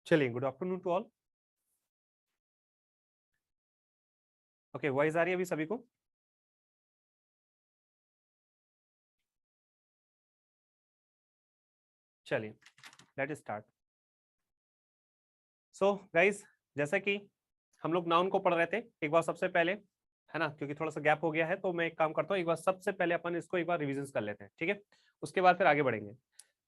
चलिए, good afternoon to all. Okay, voice आ रही है अभी सभी को? चलिए, लेट स्टार्ट। सो गाइस, जैसा कि हम लोग नाउन को पढ़ रहे थे, एक बार सबसे पहले, है ना, क्योंकि थोड़ा सा गैप हो गया है तो मैं एक काम करता हूँ, एक बार सबसे पहले अपन इसको एक बार रिविजन कर लेते हैं, ठीक है? उसके बाद फिर आगे बढ़ेंगे।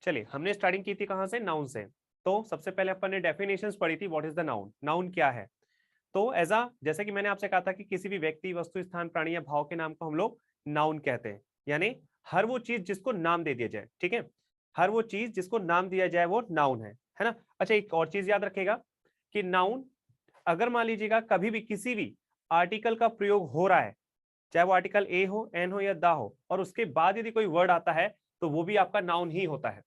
चलिए, हमने स्टार्टिंग की थी कहाँ से? नाउन से। तो सबसे पहले अपन ने डेफिनेशंस पढ़ी थी, what is the noun, noun क्या है। तो जैसे कि मैंने आपसे कहा था कि किसी भी व्यक्ति, वस्तु, स्थान, प्राणी या भाव के नाम को हम लोग नाउन कहते हैं, यानी हर वो चीज जिसको नाम दे दिया जाए, ठीक है? हर वो चीज जिसको नाम दिया जाए वो नाउन है ना? अच्छा, एक और चीज याद रखेगा कि नाउन, अगर मान लीजिएगा कभी भी किसी भी आर्टिकल का प्रयोग हो रहा है, चाहे वो आर्टिकल ए हो, एन हो या दा हो, और उसके बाद यदि कोई वर्ड आता है तो वो भी आपका नाउन ही होता है,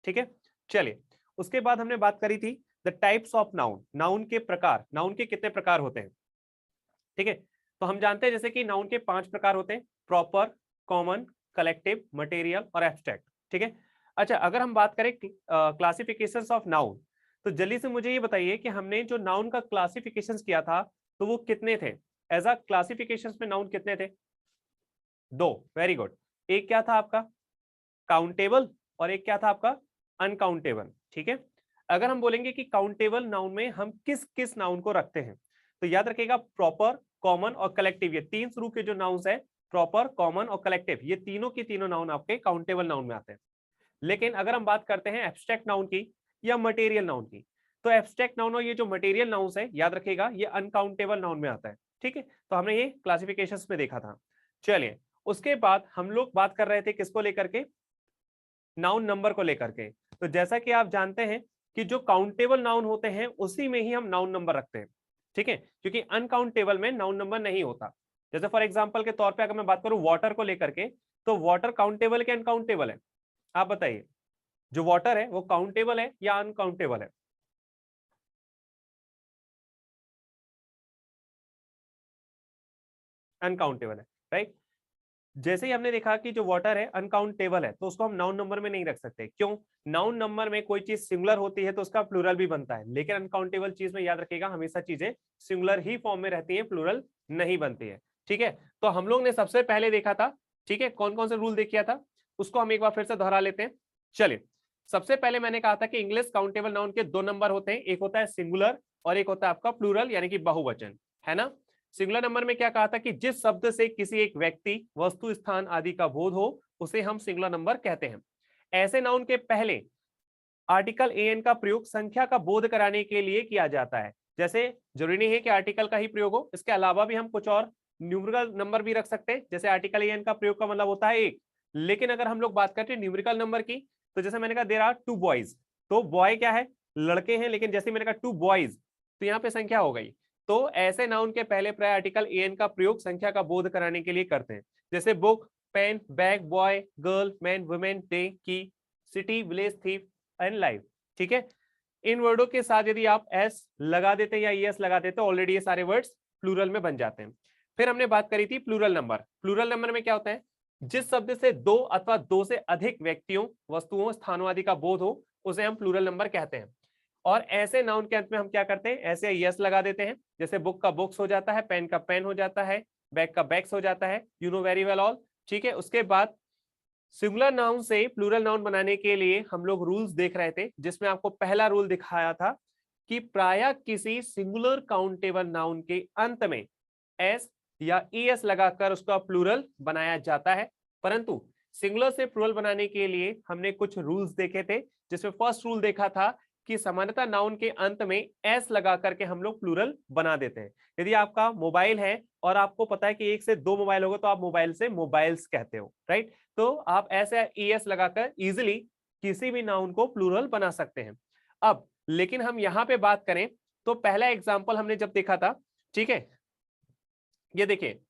ठीक है? चलिए, उसके बाद हमने बात करी थी the types of noun, noun के प्रकार, नाउन के कितने प्रकार होते हैं, ठीक है? तो हम जानते हैं जैसे कि नाउन के 5 प्रकार होते हैं, प्रॉपर, कॉमन, कलेक्टिव, मटेरियल और एब्स्ट्रैक्ट, ठीक है? अच्छा, अगर हम बात करें क्लासिफिकेशंस ऑफ नाउन, तो जल्दी से मुझे ये बताइए कि हमने जो नाउन का क्लासिफिकेशंस किया था तो वो कितने थे? एज अ क्लासिफिकेशंस में नाउन कितने थे? 2, वेरी गुड। एक क्या था आपका? काउंटेबल, और एक क्या था आपका? अनकाउंटेबल, ठीक है? अगर हम बोलेंगे कि काउंटेबल नाउन में हम किस किस नाउन को रखते हैं, तो याद रखिएगा प्रॉपर, कॉमन और कलेक्टिव, ये 3 स्वरूप के जो नाउन्स है, प्रॉपर, कॉमन और कलेक्टिव, ये तीनों की तीनों नाउन आपके काउंटेबल नाउन में आते हैं। लेकिन अगर हम बात करते हैं एब्स्ट्रैक्ट नाउन की या मटेरियल नाउन की, तो एब्स्ट्रैक्ट नाउन और ये जो मटेरियल नाउन्स है, याद रखिएगा ये अनकाउंटेबल नाउन में आता है, ठीक है? तो हमने ये क्लासिफिकेशंस में देखा था। चलिए, उसके बाद हम लोग बात कर रहे थे किसको लेकर के? नाउन नंबर को लेकर के। तो जैसा कि आप जानते हैं कि जो काउंटेबल नाउन होते हैं उसी में ही हम नाउन नंबर रखते हैं, ठीक है? क्योंकि अनकाउंटेबल में नाउन नंबर नहीं होता। जैसे फॉर एग्जांपल के तौर पे अगर मैं बात करूं वाटर को लेकर के, तो वाटर काउंटेबल के अनकाउंटेबल है? आप बताइए, जो वाटर है वो काउंटेबल है या अनकाउंटेबल है? अनकाउंटेबल है, राइट? जैसे ही हमने देखा कि जो वाटर है अनकाउंटेबल है, तो उसको हम नाउन नंबर में नहीं रख सकते। क्यों? नाउन नंबर में कोई चीज सिंगुलर होती है तो उसका प्लूरल भी बनता है, लेकिन अनकाउंटेबल चीज में याद रखिएगा हमेशा चीजें सिंगुलर ही फॉर्म में रहती है, प्लूरल नहीं बनती है, ठीक है? तो हम लोग ने सबसे पहले देखा था, ठीक है, कौन कौन से रूल देखा था, उसको हम एक बार फिर से दोहरा लेते हैं। चलिए, सबसे पहले मैंने कहा था कि इंग्लिश काउंटेबल नाउन के 2 नंबर होते हैं, एक होता है सिंगुलर और एक होता है आपका प्लूरल यानी कि बहुवचन, है ना? सिंगुलर नंबर में क्या कहा था कि जिस शब्द से किसी एक व्यक्ति, वस्तु, स्थान आदि का बोध हो उसे हम सिंगुलर नंबर कहते हैं। ऐसे नाउन के पहले आर्टिकल एन का प्रयोग संख्या का बोध कराने के लिए किया जाता है। जैसे जरूरी नहीं है कि आर्टिकल का ही प्रयोग हो, इसके अलावा भी हम कुछ और न्यूमेरिकल नंबर भी रख सकते हैं। जैसे आर्टिकल एन का प्रयोग का मतलब होता है 1, लेकिन अगर हम लोग बात करते हैं न्यूमेरिकल नंबर की, तो जैसे मैंने कहा देयर आर 2 बॉयज, तो बॉय क्या है? लड़के हैं, लेकिन जैसे मैंने कहा 2 बॉयज, तो यहाँ पे संख्या हो गई। तो ऐसे नाउन के पहले प्राय आर्टिकल एन का प्रयोग संख्या का बोध कराने के लिए करते हैं। जैसे book, pen, bag, boy, girl, man, women, day, key, city, village, thief and life, ठीक है? इन वर्डों के साथ यदि आप एस लगा देते हैं या ईएस लगा देते हैं, ऑलरेडी ये सारे वर्ड्स प्लूरल में बन जाते हैं। फिर हमने बात करी थी प्लूरल नंबर। प्लूरल नंबर में क्या होता है? जिस शब्द से 2 अथवा 2 से अधिक व्यक्तियों, वस्तुओं, स्थानों आदि का बोध हो उसे हम प्लूरल नंबर कहते हैं। और ऐसे नाउन के अंत में हम क्या करते हैं? ऐसे यस लगा देते हैं। जैसे बुक का बुक्स हो जाता है, पेन का पेन हो जाता है, बैग का बैग्स हो जाता है, you know very well all, ठीक है? उसके बाद सिंगुलर नाउन से प्लूरल नाउन बनाने के लिए हम लोग रूल्स देख रहे थे, जिसमें आपको पहला रूल दिखाया था कि प्रायः किसी सिंगुलर काउंटेबल नाउन के अंत में एस या ईएस लगाकर उसका प्लूरल बनाया जाता है। परंतु सिंगुलर से प्लूरल बनाने के लिए हमने कुछ रूल्स देखे थे, जिसमें फर्स्ट रूल देखा था कि सामान्यतः नाउन के अंत में एस लगा करके हम लोग प्लूरल बना देते हैं। यदि आपका मोबाइल है और आपको पता है कि एक से दो मोबाइल होगा तो आप मोबाइल से मोबाइल्स कहते हो, राइट? तो आप ऐसे ईएस लगाकर इजिली किसी भी नाउन को प्लूरल बना सकते हैं। अब लेकिन हम यहां पे बात करें तो पहला एग्जाम्पल हमने जब देखा था, ठीक है, ये देखिए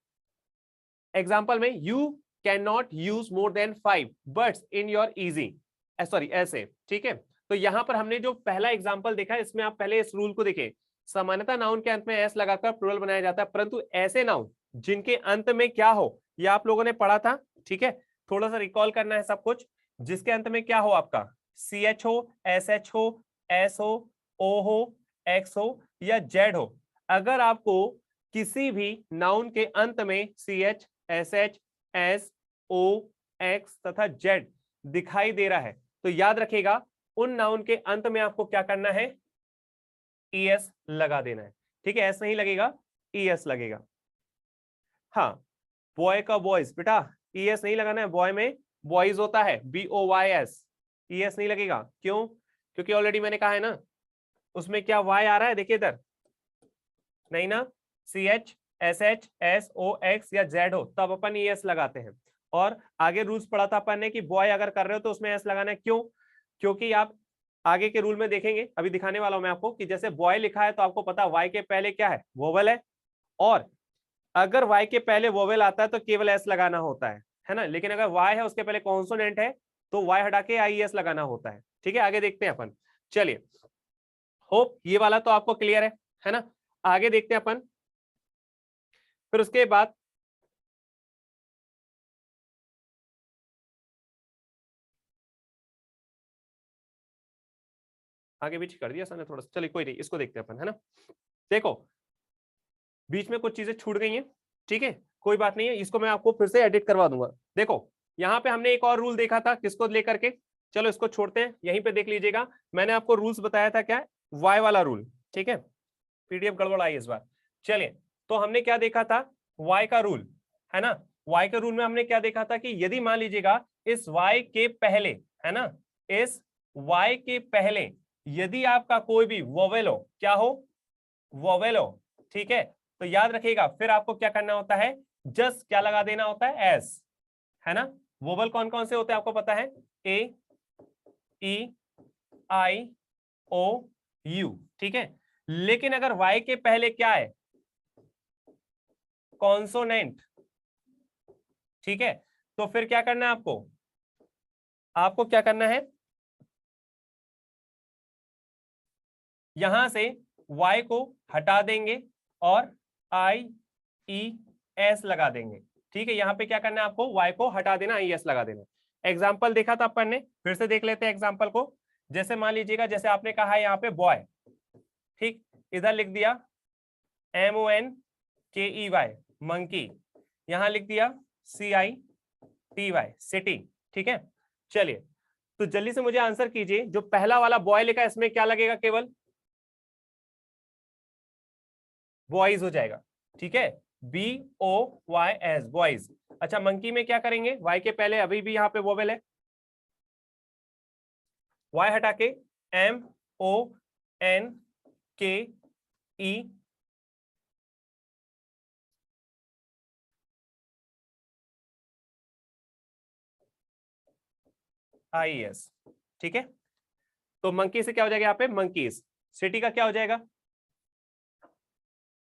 एग्जाम्पल में you can not use more than 5 birds in your easy, sorry ऐसे, ठीक है। तो यहां पर हमने जो पहला एग्जाम्पल देखा, इसमें आप पहले इस रूल को देखिए, सामान्यतः नाउन के अंत में एस लगाकर प्लूरल बनाया जाता है, परंतु ऐसे नाउन जिनके अंत में क्या हो, ये आप लोगों ने पढ़ा था, ठीक है, थोड़ा सा रिकॉल करना है सब कुछ, जिसके अंत में क्या हो आपका, सी एच हो, एस एच हो, एस हो, ओ हो, एक्स हो या जेड हो। अगर आपको किसी भी नाउन के अंत में C H, S H, S, O, X तथा जेड दिखाई दे रहा है तो याद रखिएगा उन नाउन के अंत में आपको क्या करना है, ईएस लगा देना है, ठीक है। एस नहीं लगेगा, ईएस लगेगा। हाँ, बॉय का बॉयज, बेटा ईएस नहीं लगाना है, बॉय में बॉयज होता है, BOYS, ईएस नहीं लगेगा। क्यों? क्योंकि ऑलरेडी मैंने कहा है ना, उसमें क्या वाई आ रहा है, देखिए इधर, नहीं ना, CH, SH, SO, X या Z हो तब अपन ES लगाते हैं। और आगे रूल्स पढ़ा था अपन ने कि बॉय अगर कर रहे हो तो उसमें एस लगाना है। क्यों? क्योंकि आप आगे के रूल में देखेंगे, अभी दिखाने वाला हूं मैं आपको, कि जैसे बॉय लिखा है तो आपको पता वाई के पहले क्या है, वोवेल है, और अगर वाई के पहले वोवेल आता है तो केवल एस लगाना होता है ना। लेकिन अगर वाई है उसके पहले कॉन्सोनेंट है तो वाई हटा के IES लगाना होता है, ठीक है। आगे देखते हैं अपन, चलिए, होप ये वाला तो आपको क्लियर है ना। आगे देखते हैं अपन, फिर उसके बाद आगे बीच कर दिया सर थोड़ा सा, चलिए कोई नहीं, इसको देखते हैं अपन, है ना। देखो बीच में कुछ चीजें छूट गई हैं, ठीक है, कोई बात नहीं है, इसको मैं आपको फिर से एडिट करवा दूंगा। देखो यहाँ पे हमने एक और रूल देखा था, किसको लेकर के, चलो इसको छोड़ते हैं, यहीं पे देख लीजिएगा, मैंने आपको रूल्स बताया था, क्या, वाई वाला रूल, ठीक है। PDF गड़बड़ आई इस बार, चलिए, तो हमने क्या देखा था, वाई का रूल, है ना। वाई के रूल में हमने क्या देखा था कि यदि मान लीजिएगा इस वाई के पहले, है ना, इस वाई के पहले यदि आपका कोई भी वोवेल हो, क्या हो, वोवेल हो, ठीक है, तो याद रखिएगा फिर आपको क्या करना होता है, जस्ट क्या लगा देना होता है, एस, है ना। वोवेल कौन कौन से होते हैं आपको पता है, ए, ई, आई, ओ, यू, ठीक है। लेकिन अगर वाई के पहले क्या है, कॉन्सोनेंट, ठीक है, तो फिर क्या करना है आपको, आपको क्या करना है, यहां से y को हटा देंगे और IES लगा देंगे, ठीक है। यहां पे क्या करना है आपको, y को हटा देना, IES लगा देना। एग्जाम्पल देखा था अपन ने, फिर से देख लेते हैं एग्जाम्पल को। जैसे मान लीजिएगा, जैसे आपने कहा है यहाँ पे बॉय, ठीक, इधर लिख दिया MONKEY, मंकी, यहां लिख दिया CITY, सिटी, ठीक है। चलिए, तो जल्दी से मुझे आंसर कीजिए, जो पहला वाला बॉय लिखा है इसमें क्या लगेगा, केवल बॉयज हो जाएगा, ठीक है, BOYS, बॉयज। अच्छा, मंकी में क्या करेंगे, वाई के पहले अभी भी यहां पे वोवेल है, वाई हटा के MONKE, IES, ठीक है। तो मंकी से क्या हो जाएगा यहाँ पे, मंकीज। सिटी का क्या हो जाएगा,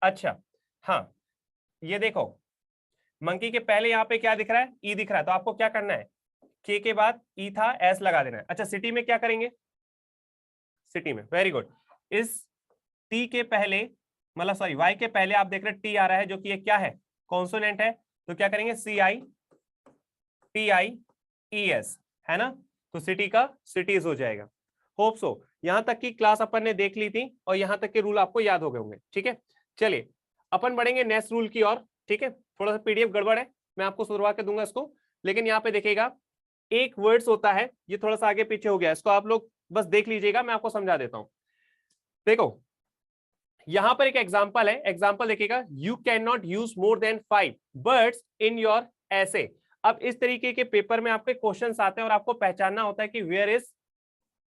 अच्छा, हाँ, ये देखो मंकी के पहले यहाँ पे क्या दिख रहा है, ई दिख रहा है, तो आपको क्या करना है, के बाद ई था, एस लगा देना है। अच्छा, सिटी में क्या करेंगे, सिटी में, वेरी गुड, इस टी के पहले, मतलब सॉरी वाई के पहले आप देख रहे टी आ रहा है, जो कि ये क्या है, कॉन्सोनेंट है, तो क्या करेंगे, CITIES, है ना। तो सिटी का सिटीज हो जाएगा। होप सो यहां तक की क्लास अपन ने देख ली थी और यहां तक के रूल आपको याद हो गए होंगे, ठीक है। चलिए अपन बढ़ेंगे नेक्स्ट रूल की ओर, ठीक है। थोड़ा सा PDF गड़बड़ है, मैं आपको सुधरवा के दूंगा इसको, लेकिन यहाँ पे देखिएगा एक वर्ड्स होता है, ये थोड़ा सा आगे पीछे हो गया, इसको आप लोग बस देख लीजिएगा, मैं आपको समझा देता हूं। देखो यहां पर एक एग्जाम्पल है, एग्जाम्पल देखिएगा, you can not use more than 5 birds in your ऐसे। अब इस तरीके के पेपर में आपके क्वेश्चंस आते हैं और आपको पहचानना होता है कि वेयर इज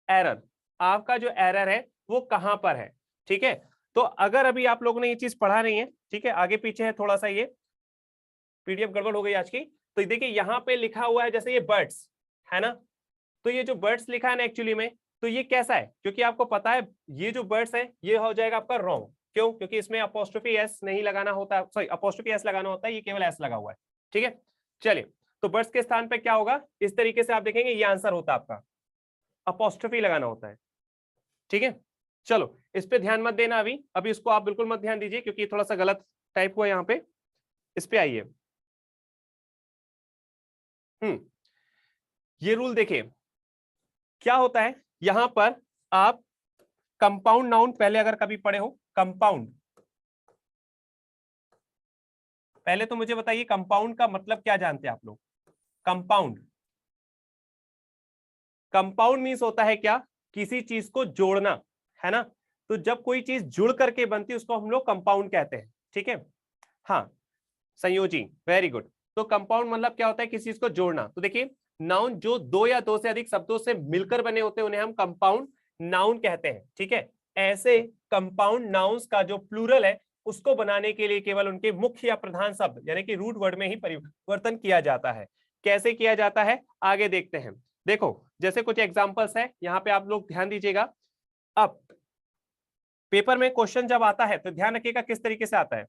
एरर, आपका जो एरर है वो कहां पर है। ठीक है, तो अगर अभी आप लोगों ने ये चीज पढ़ा नहीं है, ठीक है, आगे पीछे है थोड़ा सा, ये पीडीएफ गड़बड़ हो गई आज की। तो देखिए यहाँ पे लिखा हुआ है जैसे ये बर्ड्स है ना, तो ये जो बर्ड्स लिखा है ना एक्चुअली में, तो ये कैसा है, क्योंकि आपको पता है ये जो बर्ड्स है ये हो जाएगा आपका रॉन्ग। क्यों? क्योंकि इसमें अपोस्ट्रोफी एस नहीं लगाना होता, सॉरी अपोस्ट्रोफी एस लगाना होता है, ये केवल एस लगा हुआ है। ठीक है, चलिए, तो बर्ड्स के स्थान पे क्या होगा, इस तरीके से आप देखेंगे ये आंसर होता है आपका, अपोस्ट्रोफी लगाना होता है। ठीक है, चलो इस पे ध्यान मत देना अभी, अभी इसको आप बिल्कुल मत ध्यान दीजिए क्योंकि थोड़ा सा गलत टाइप हुआ यहाँ पे। इस पे आइए, ये रूल देखिए क्या होता है यहां पर। आप कंपाउंड नाउन पहले अगर कभी पढ़े हो, कंपाउंड, पहले तो मुझे बताइए कंपाउंड का मतलब क्या जानते हैं आप लोग। कंपाउंड, कंपाउंड मीन्स होता है क्या, किसी चीज को जोड़ना, है ना। तो जब कोई चीज जुड़ करके बनती है उसको हम लोग कंपाउंड कहते हैं। ठीक है, हाँ, संयोजी, वेरी गुड। तो कंपाउंड मतलब क्या होता है, किसी चीज को जोड़ना। तो देखिए नाउन जो दो या दो से अधिक शब्दों से मिलकर बने होते हैं उन्हें हम कंपाउंड नाउन कहते हैं। ठीक है, ऐसे कंपाउंड नाउन्स का जो प्लूरल है उसको बनाने के लिए केवल उनके मुख्य या प्रधान शब्द यानी कि रूट वर्ड में ही परिवर्तन किया जाता है। कैसे किया जाता है आगे देखते हैं। देखो जैसे कुछ एग्जांपल्स है यहाँ पे, आप लोग ध्यान दीजिएगा। अब पेपर में क्वेश्चन जब आता है तो ध्यान रखिएगा किस तरीके से आता है।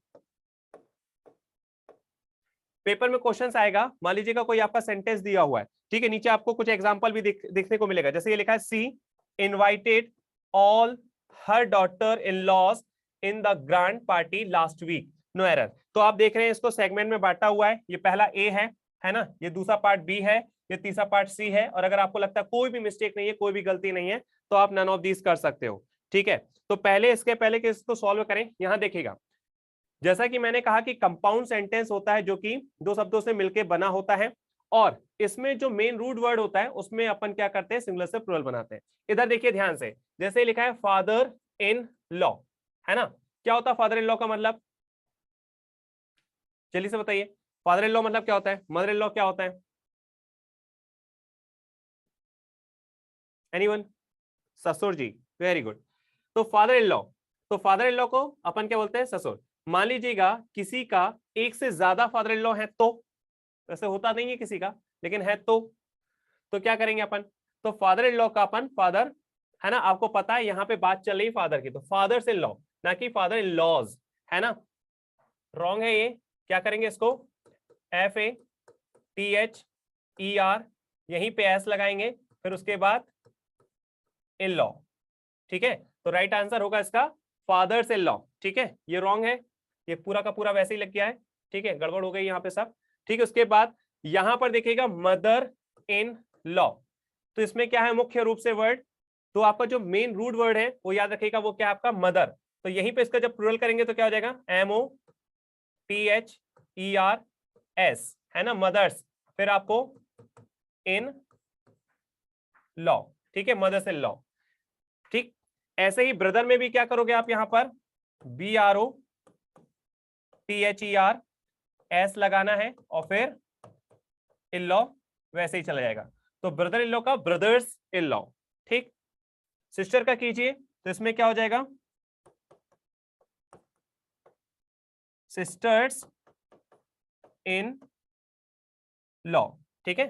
पेपर में क्वेश्चन आएगा, मान लीजिएगा कोई आपका सेंटेंस दिया हुआ है, ठीक है, नीचे आपको कुछ एग्जांपल भी देखने को मिलेगा। जैसे ये लिखा है, she invited all her daughter in laws in the grand party last week, no error. तो आप देख रहे हैं इसको सेगमेंट में बांटा हुआ है, ये पहला ए है ना, ये दूसरा पार्ट बी है, ये तीसरा पार्ट सी है। और अगर आपको लगता है कोई भी मिस्टेक नहीं है, कोई भी गलती नहीं है, तो आप नन ऑफ दीज कर सकते हो। ठीक है, तो पहले इसके पहले कि इसको सॉल्व करें, यहां देखिएगा जैसा कि मैंने कहा कि कंपाउंड सेंटेंस होता है जो कि दो शब्दों से मिलकर बना होता है, और इसमें जो मेन रूट वर्ड होता है उसमें अपन क्या करते हैं, सिंगुलर से प्लूरल बनाते हैं। इधर देखिए ध्यान से, जैसे लिखा है फादर इन लॉ, है ना, क्या होता है फादर इन लॉ का मतलब, जल्दी से बताइए, फादर इन लॉ मतलब क्या होता है, मदर इन लॉ क्या होता है, एनीवन? ससुर जी, वेरी गुड। तो फादर इन लॉ, तो फादर इन लॉ को अपन क्या बोलते हैं, ससुर। मान लीजिएगा किसी का एक से ज्यादा फादर इन लॉ है, तो वैसे होता नहीं है किसी का, लेकिन है तो क्या करेंगे अपन, तो फादर इन लॉ का अपन फादर, है ना, आपको पता है यहाँ पे बात चल रही फादर की, तो फादर्स इन लॉ ना कि फादर इन लॉज, है ना। रॉन्ग है ये, क्या करेंगे इसको, FATHER, यहीं पे एस लगाएंगे, फिर उसके बाद इन लॉ। ठीक है, तो राइट आंसर होगा इसका फादर्स इन लॉ। ठीक है, ये रॉन्ग है, ये पूरा का पूरा वैसे ही लग गया है। ठीक है, गड़बड़ हो गई यहाँ पे सब। ठीक है, उसके बाद यहां पर देखिएगा मदर इन लॉ, तो इसमें क्या है मुख्य रूप से वर्ड, तो आपका जो मेन रूट वर्ड है वो याद रखिएगा, वो क्या है आपका मदर। तो यहीं पे इसका जब प्लूरल करेंगे तो क्या हो जाएगा, MOTHERS, है ना, मदर्स, फिर आपको इन लॉ। ठीक है, मदर्स इन लॉ। ठीक, ऐसे ही ब्रदर में भी क्या करोगे आप, यहां पर BROTHER लगाना है और फिर इन लॉ, वैसे ही चला जाएगा। तो ब्रदर इन लॉ का ब्रदर्स इन लॉ। ठीक, सिस्टर का कीजिए तो इसमें क्या हो जाएगा, सिस्टर्स इन लॉ। ठीक है,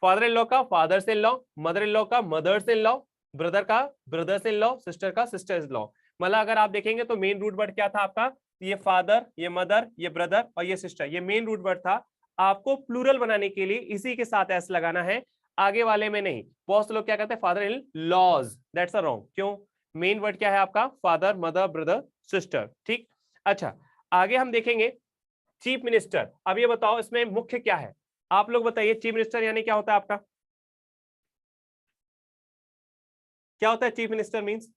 फादर इन लॉ का fathers in law, mother in law का मदर्स इन लॉ, ब्रदर का ब्रदर्स इन लॉ, सिस्टर का सिस्टर्स लॉ। मतलब अगर आप देखेंगे तो मेन रूट वर्ड क्या था आपका, ये फादर, ये मदर, ये ब्रदर और ये सिस्टर, ये मेन रूट वर्ड था। आपको प्लूरल बनाने के लिए इसी के साथ एस लगाना है, आगे वाले में नहीं। बहुत से लोग क्या कहते हैं father in laws, that's a wrong. क्यों, मेन वर्ड क्या है आपका, फादर मदर ब्रदर सिस्टर। ठीक, अच्छा आगे हम देखेंगे चीफ मिनिस्टर। अब ये बताओ इसमें मुख्य क्या है, आप लोग बताइए, चीफ मिनिस्टर यानी क्या होता है आपका, क्या होता है चीफ मिनिस्टर मींस,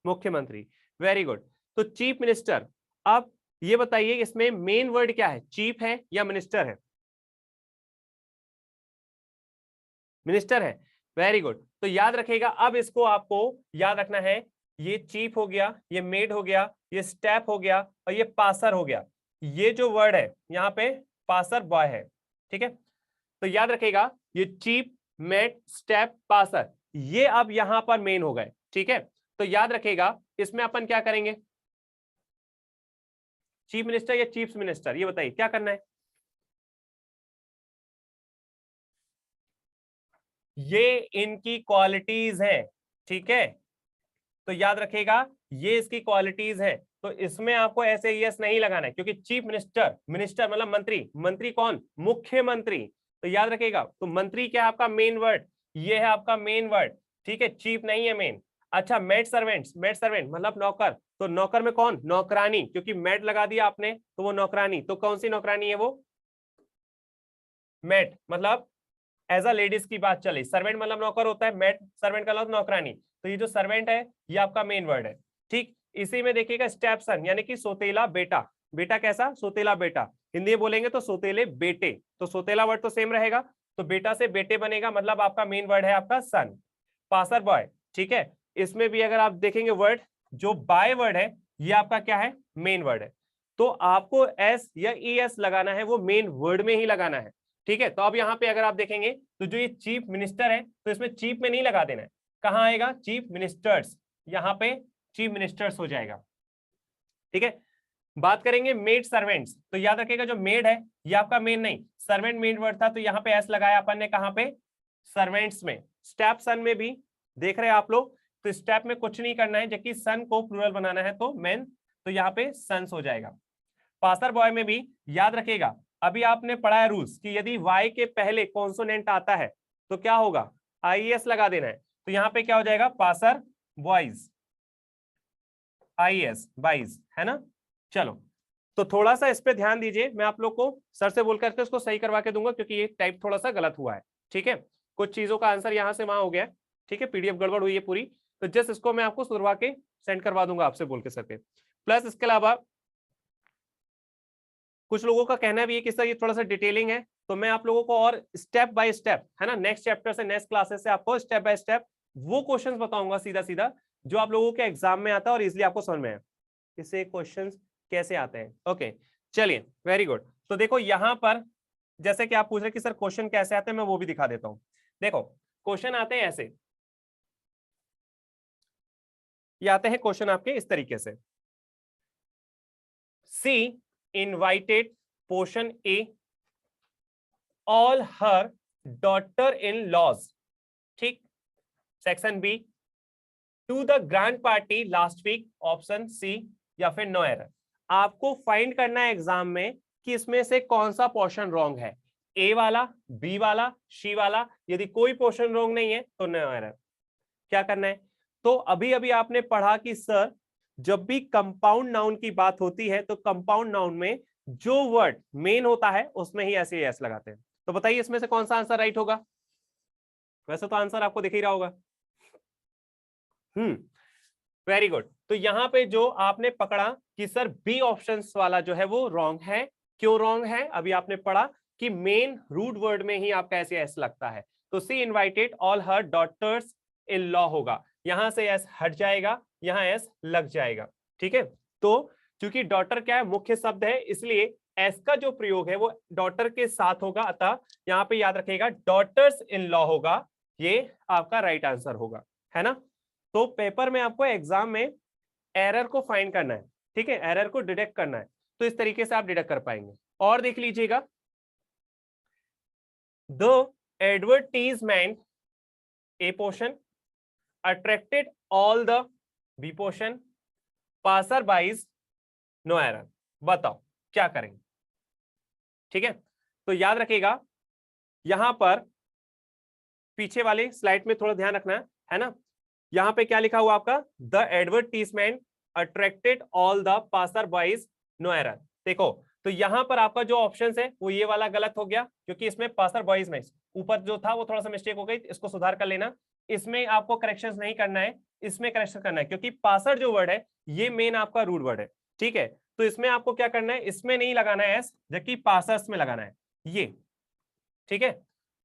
मुख्यमंत्री, वेरी गुड। तो चीफ मिनिस्टर, अब ये बताइए इसमें मेन वर्ड क्या है, चीफ है या मिनिस्टर है, मिनिस्टर है, वेरी गुड। तो याद रखिएगा, अब इसको आपको याद रखना है, ये चीफ हो गया, ये मेड हो गया, ये स्टेप हो गया और ये पासर हो गया। ये जो वर्ड है यहाँ पे पासर बॉय है। ठीक है, तो याद रखिएगा ये चीफ मेट, स्टेप, पासर, ये अब यहां पर मेन हो गए। ठीक है, तो याद रखिएगा इसमें अपन क्या करेंगे, चीफ मिनिस्टर या चीफ मिनिस्टर, ये बताइए क्या करना है। ये इनकी क्वालिटीज है। ठीक है, तो याद रखिएगा ये इसकी क्वालिटीज है, तो इसमें आपको ऐसे यस नहीं लगाना है, क्योंकि चीफ मिनिस्टर, मिनिस्टर मतलब मंत्री, मंत्री कौन, मुख्यमंत्री। तो याद रखिएगा, तो मंत्री क्या है आपका मेन वर्ड, ये है आपका मेन वर्ड। ठीक है, चीफ नहीं है मेन। अच्छा, मेड सर्वेंट्स, मेड सर्वेंट मतलब नौकर, तो नौकर में कौन, नौकरानी, क्योंकि मेड लगा दिया आपने तो वो नौकरानी, तो कौन सी नौकरानी है वो, मेड मतलब एज अ लेडीज की बात चली, सर्वेंट मतलब नौकर होता है, मेड सर्वेंट का मतलब नौकरानी, तो ये जो सर्वेंट है ये आपका मेन वर्ड है। ठीक, इसी में देखिएगा स्टेप सन यानी कि सोतेला बेटा, बेटा कैसा, सोतेला बेटा, हिंदी में बोलेंगे तो सोतेले बेटे, तो सोतेला वर्ड तो सेम रहेगा, तो बेटा से बेटे बनेगा, मतलब आपका मेन वर्ड है आपका सन। पासर बॉय, ठीक है, इसमें भी अगर आप देखेंगे वर्ड जो बाय वर्ड है ये आपका क्या है, मेन वर्ड है, तो आपको एस या ई एस लगाना है वो मेन वर्ड में ही लगाना है। ठीक है, तो अब यहाँ पे अगर आप देखेंगे तो जो ये चीफ मिनिस्टर है तो इसमें चीफ में नहीं लगा देना है, कहाँ आएगा, चीफ मिनिस्टर्स, यहाँ पे चीफ मिनिस्टर्स हो जाएगा। ठीक है, बात करेंगे मेड सर्वेंट्स, तो याद रखिएगा जो मेड है ये आपका मेन नहीं, सर्वेंट मेन वर्ड था, तो यहाँ पे एस लगाया अपन ने, कहाँ पे, सर्वेंट्स में। स्टेप सन में भी देख रहे हैं आप लोग, तो स्टेप में कुछ नहीं करना है, जबकि सन को प्लूरल बनाना है तो मेन, तो यहाँ पे सन्स हो जाएगा। पासर बॉय में भी याद रखिएगा, अभी आपने पढ़ा है रूल्स कि यदि वाई के पहले कॉन्सोनेंट आता है तो क्या होगा, आईएस लगा देना है, तो यहाँ पे क्या हो जाएगा, पासर बॉयज, आईएस बाइज, है ना। चलो, तो थोड़ा सा इस पे ध्यान दीजिए, मैं आप लोग को सर से बोल करके इसको सही करवा के दूंगा, क्योंकि ये टाइप थोड़ा सा गलत हुआ है। ठीक है, कुछ चीजों का आंसर यहाँ से वहां हो गया। ठीक है, पीडीएफ गड़बड़ हुई है पूरी, तो जस्ट इसको मैं आपको सुधरवा के सेंड करवा दूंगा आपसे बोल के सर पे। प्लस इसके अलावा कुछ लोगों का कहना भी है कि सर ये थोड़ा सा डिटेलिंग है, तो मैं आप लोगों को और स्टेप बाय स्टेप, है ना, नेक्स्ट चैप्टर से नेक्स्ट क्लासेस से आपको स्टेप बाय स्टेप वो क्वेश्चंस बताऊंगा सीधा सीधा जो आप लोगों के एग्जाम में आता है और इजीली आपको समझ में आए इससे क्वेश्चंस कैसे आते हैं। ओके, चलिए, वेरी गुड। तो देखो यहाँ पर जैसे कि आप पूछ रहे कि सर क्वेश्चन कैसे आते हैं, मैं वो भी दिखा देता हूं। देखो क्वेश्चन आते हैं ऐसे, ये आते हैं क्वेश्चन आपके इस तरीके से, सी invited portion A all her daughter-in-laws, ठीक, section B to the grand party last week, option C, या फिर नो एरर। आपको फाइंड करना है एग्जाम में कि इसमें से कौन सा पोर्शन रॉन्ग है, ए वाला, बी वाला, सी वाला, यदि कोई पोर्शन रॉन्ग नहीं है तो नो एरर। क्या करना है, तो अभी अभी आपने पढ़ा कि सर जब भी कंपाउंड नाउन की बात होती है तो कंपाउंड नाउन में जो वर्ड मेन होता है उसमें ही ऐसे एस लगाते हैं। तो बताइए इसमें से कौन सा आंसर राइट होगा, वैसे तो आंसर आपको दिख ही रहा होगा। Very good. तो यहां पे जो आपने पकड़ा कि सर बी ऑप्शन वाला जो है वो रॉन्ग है, क्यों रॉन्ग है, अभी आपने पढ़ा कि मेन रूट वर्ड में ही आपका ऐसे एस लगता है, तो she invited all her daughters in law होगा, यहां से एस हट जाएगा, यहां एस लग जाएगा। ठीक है, तो क्योंकि डॉटर क्या है, मुख्य शब्द है, इसलिए एस का जो प्रयोग है वो डॉटर के साथ होगा, अतः यहां पे याद रखिएगा डॉटर्स इन लॉ होगा, ये आपका राइट आंसर होगा, है ना। तो पेपर में आपको एग्जाम में एरर को फाइंड करना है, ठीक है, एरर को डिटेक्ट करना है, तो इस तरीके से आप डिटेक्ट कर पाएंगे। और देख लीजिएगा, the advertisement A portion attracted all the B portion, passer bys no error। बताओ क्या करेंगे। ठीक है, तो याद रखिएगा यहां पर पीछे वाले स्लाइड में थोड़ा ध्यान रखना है ना, यहां पे क्या लिखा हुआ आपका, the advertisement attracted all the passer boys no error. देखो तो यहां पर आपका जो ऑप्शन है वो ये वाला गलत हो गया, क्योंकि इसमें पासर बॉयज में ऊपर जो था वो थोड़ा सा मिस्टेक हो गई, इसको सुधार कर लेना, इसमें आपको करेक्शंस नहीं करना है, इसमें करेक्शन करना है, क्योंकि पासर जो वर्ड है ये मेन आपका रूट वर्ड है। ठीक है, तो इसमें आपको क्या करना है, इसमें नहीं लगाना है एस, जबकि पासर्स में लगाना है ये। ठीक है,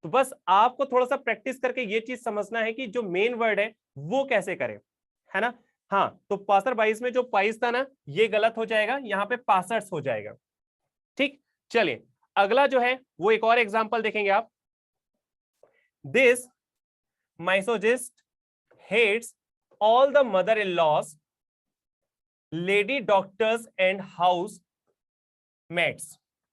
तो बस आपको थोड़ा सा प्रैक्टिस करके ये चीज समझना है कि जो मेन वर्ड है वो कैसे करें, है ना। हाँ, तो पासर बाईस में जो पाइस था ना ये गलत हो जाएगा, यहाँ पे पासर्स हो जाएगा। ठीक, चलिए अगला जो है वो एक और एग्जांपल देखेंगे आप, this misogynist hates all the mother-in-laws, lady doctors and house mates.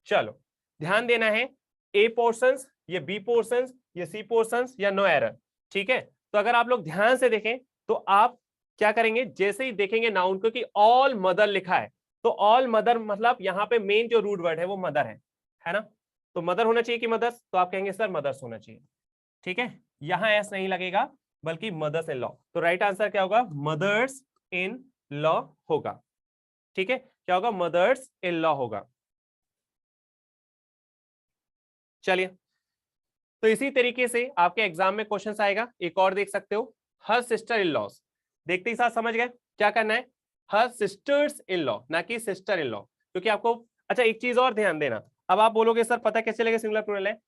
चलो ध्यान देना है, ए पोर्शंस, ये बी पोर्शंस, ये सी पोर्शंस या नो एरर, ठीक है। तो अगर आप लोग ध्यान से देखें तो आप क्या करेंगे, जैसे ही देखेंगे नाउन को कि ऑल मदर लिखा है, तो ऑल मदर मतलब यहाँ पे मेन जो रूट वर्ड है वो मदर है ना। तो मदर होना चाहिए कि मदर्स, तो आप कहेंगे सर मदर्स होना चाहिए, ठीक है। यहां एस नहीं लगेगा बल्कि मदर्स इन लॉ। तो राइट आंसर क्या होगा, मदर्स इन लॉ होगा, ठीक है। क्या होगा, मदर्स इन लॉ होगा। चलिए, तो इसी तरीके से आपके एग्जाम में क्वेश्चंस आएगा। एक और देख सकते हो, हर सिस्टर इन लॉस, देखते ही साथ समझ गए क्या करना है, हर सिस्टर्स इन लॉ, ना कि सिस्टर इन लॉ, क्योंकि आपको, अच्छा एक चीज और ध्यान देना, अब आप बोलोगे सर पता कैसे चलेगा सिंगुलर प्लूरल है,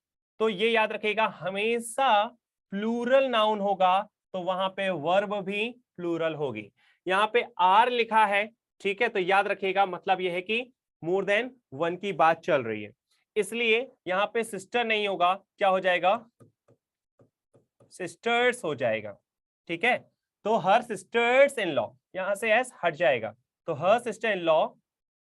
तो ये याद रखिएगा हमेशा प्लूरल नाउन होगा तो वहां पे वर्ब भी प्लूरल होगी। यहाँ पे आर लिखा है, ठीक है, तो याद रखिएगा मतलब यह है कि मोर देन वन की बात चल रही है, इसलिए यहां पे सिस्टर नहीं होगा, क्या हो जाएगा, सिस्टर्स हो जाएगा, ठीक है। तो हर सिस्टर्स इन लॉ, यहां से एस हट जाएगा, तो her sister in law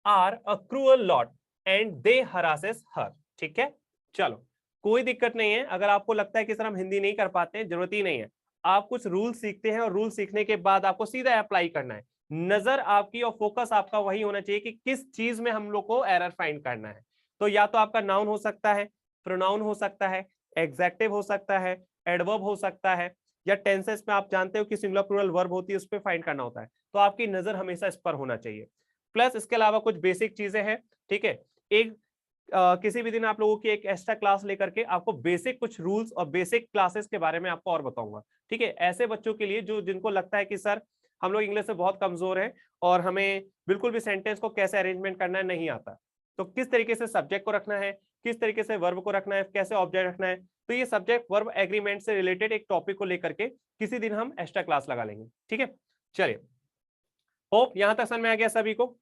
are a cruel lot and they harasses her, ठीक है। चलो कोई दिक्कत नहीं है, अगर आपको लगता है कि सर हम हिंदी नहीं कर पाते हैं, जरूरत ही नहीं है, आप कुछ रूल सीखते हैं और रूल सीखने के बाद आपको सीधा अप्लाई करना है, नजर आपकी और फोकस आपका वही होना चाहिए कि किस चीज में हम लोग को एरर फाइंड करना है। तो या तो आपका नाउन हो सकता है, प्रोनाउन हो सकता है, एग्जेक्टिव हो सकता है, एडवर्ब हो सकता है, या टेंसेस में आप जानते हो कि सिंगुलर प्लूरल वर्ब होती है, उस पर फाइंड करना होता है, तो आपकी नजर हमेशा इस पर होना चाहिए। प्लस इसके अलावा कुछ बेसिक चीजें हैं, ठीक है। एक किसी भी दिन आप लोगों की एक एक्स्ट्रा क्लास लेकर के आपको बेसिक कुछ रूल्स और बेसिक क्लासेस के बारे में आपको और बताऊंगा, ठीक है। ऐसे बच्चों के लिए जो जिनको लगता है कि सर हम लोग इंग्लिश से बहुत कमजोर हैं और हमें बिल्कुल भी सेंटेंस को कैसे अरेंजमेंट करना है नहीं आता, तो किस तरीके से सब्जेक्ट को रखना है, किस तरीके से वर्ब को रखना है, कैसे ऑब्जेक्ट रखना है, तो ये सब्जेक्ट वर्ब एग्रीमेंट से रिलेटेड एक टॉपिक को लेकर के किसी दिन हम एक्स्ट्रा क्लास लगा लेंगे, ठीक है। चलिए, होप यहां तक समझ में आ गया सभी को।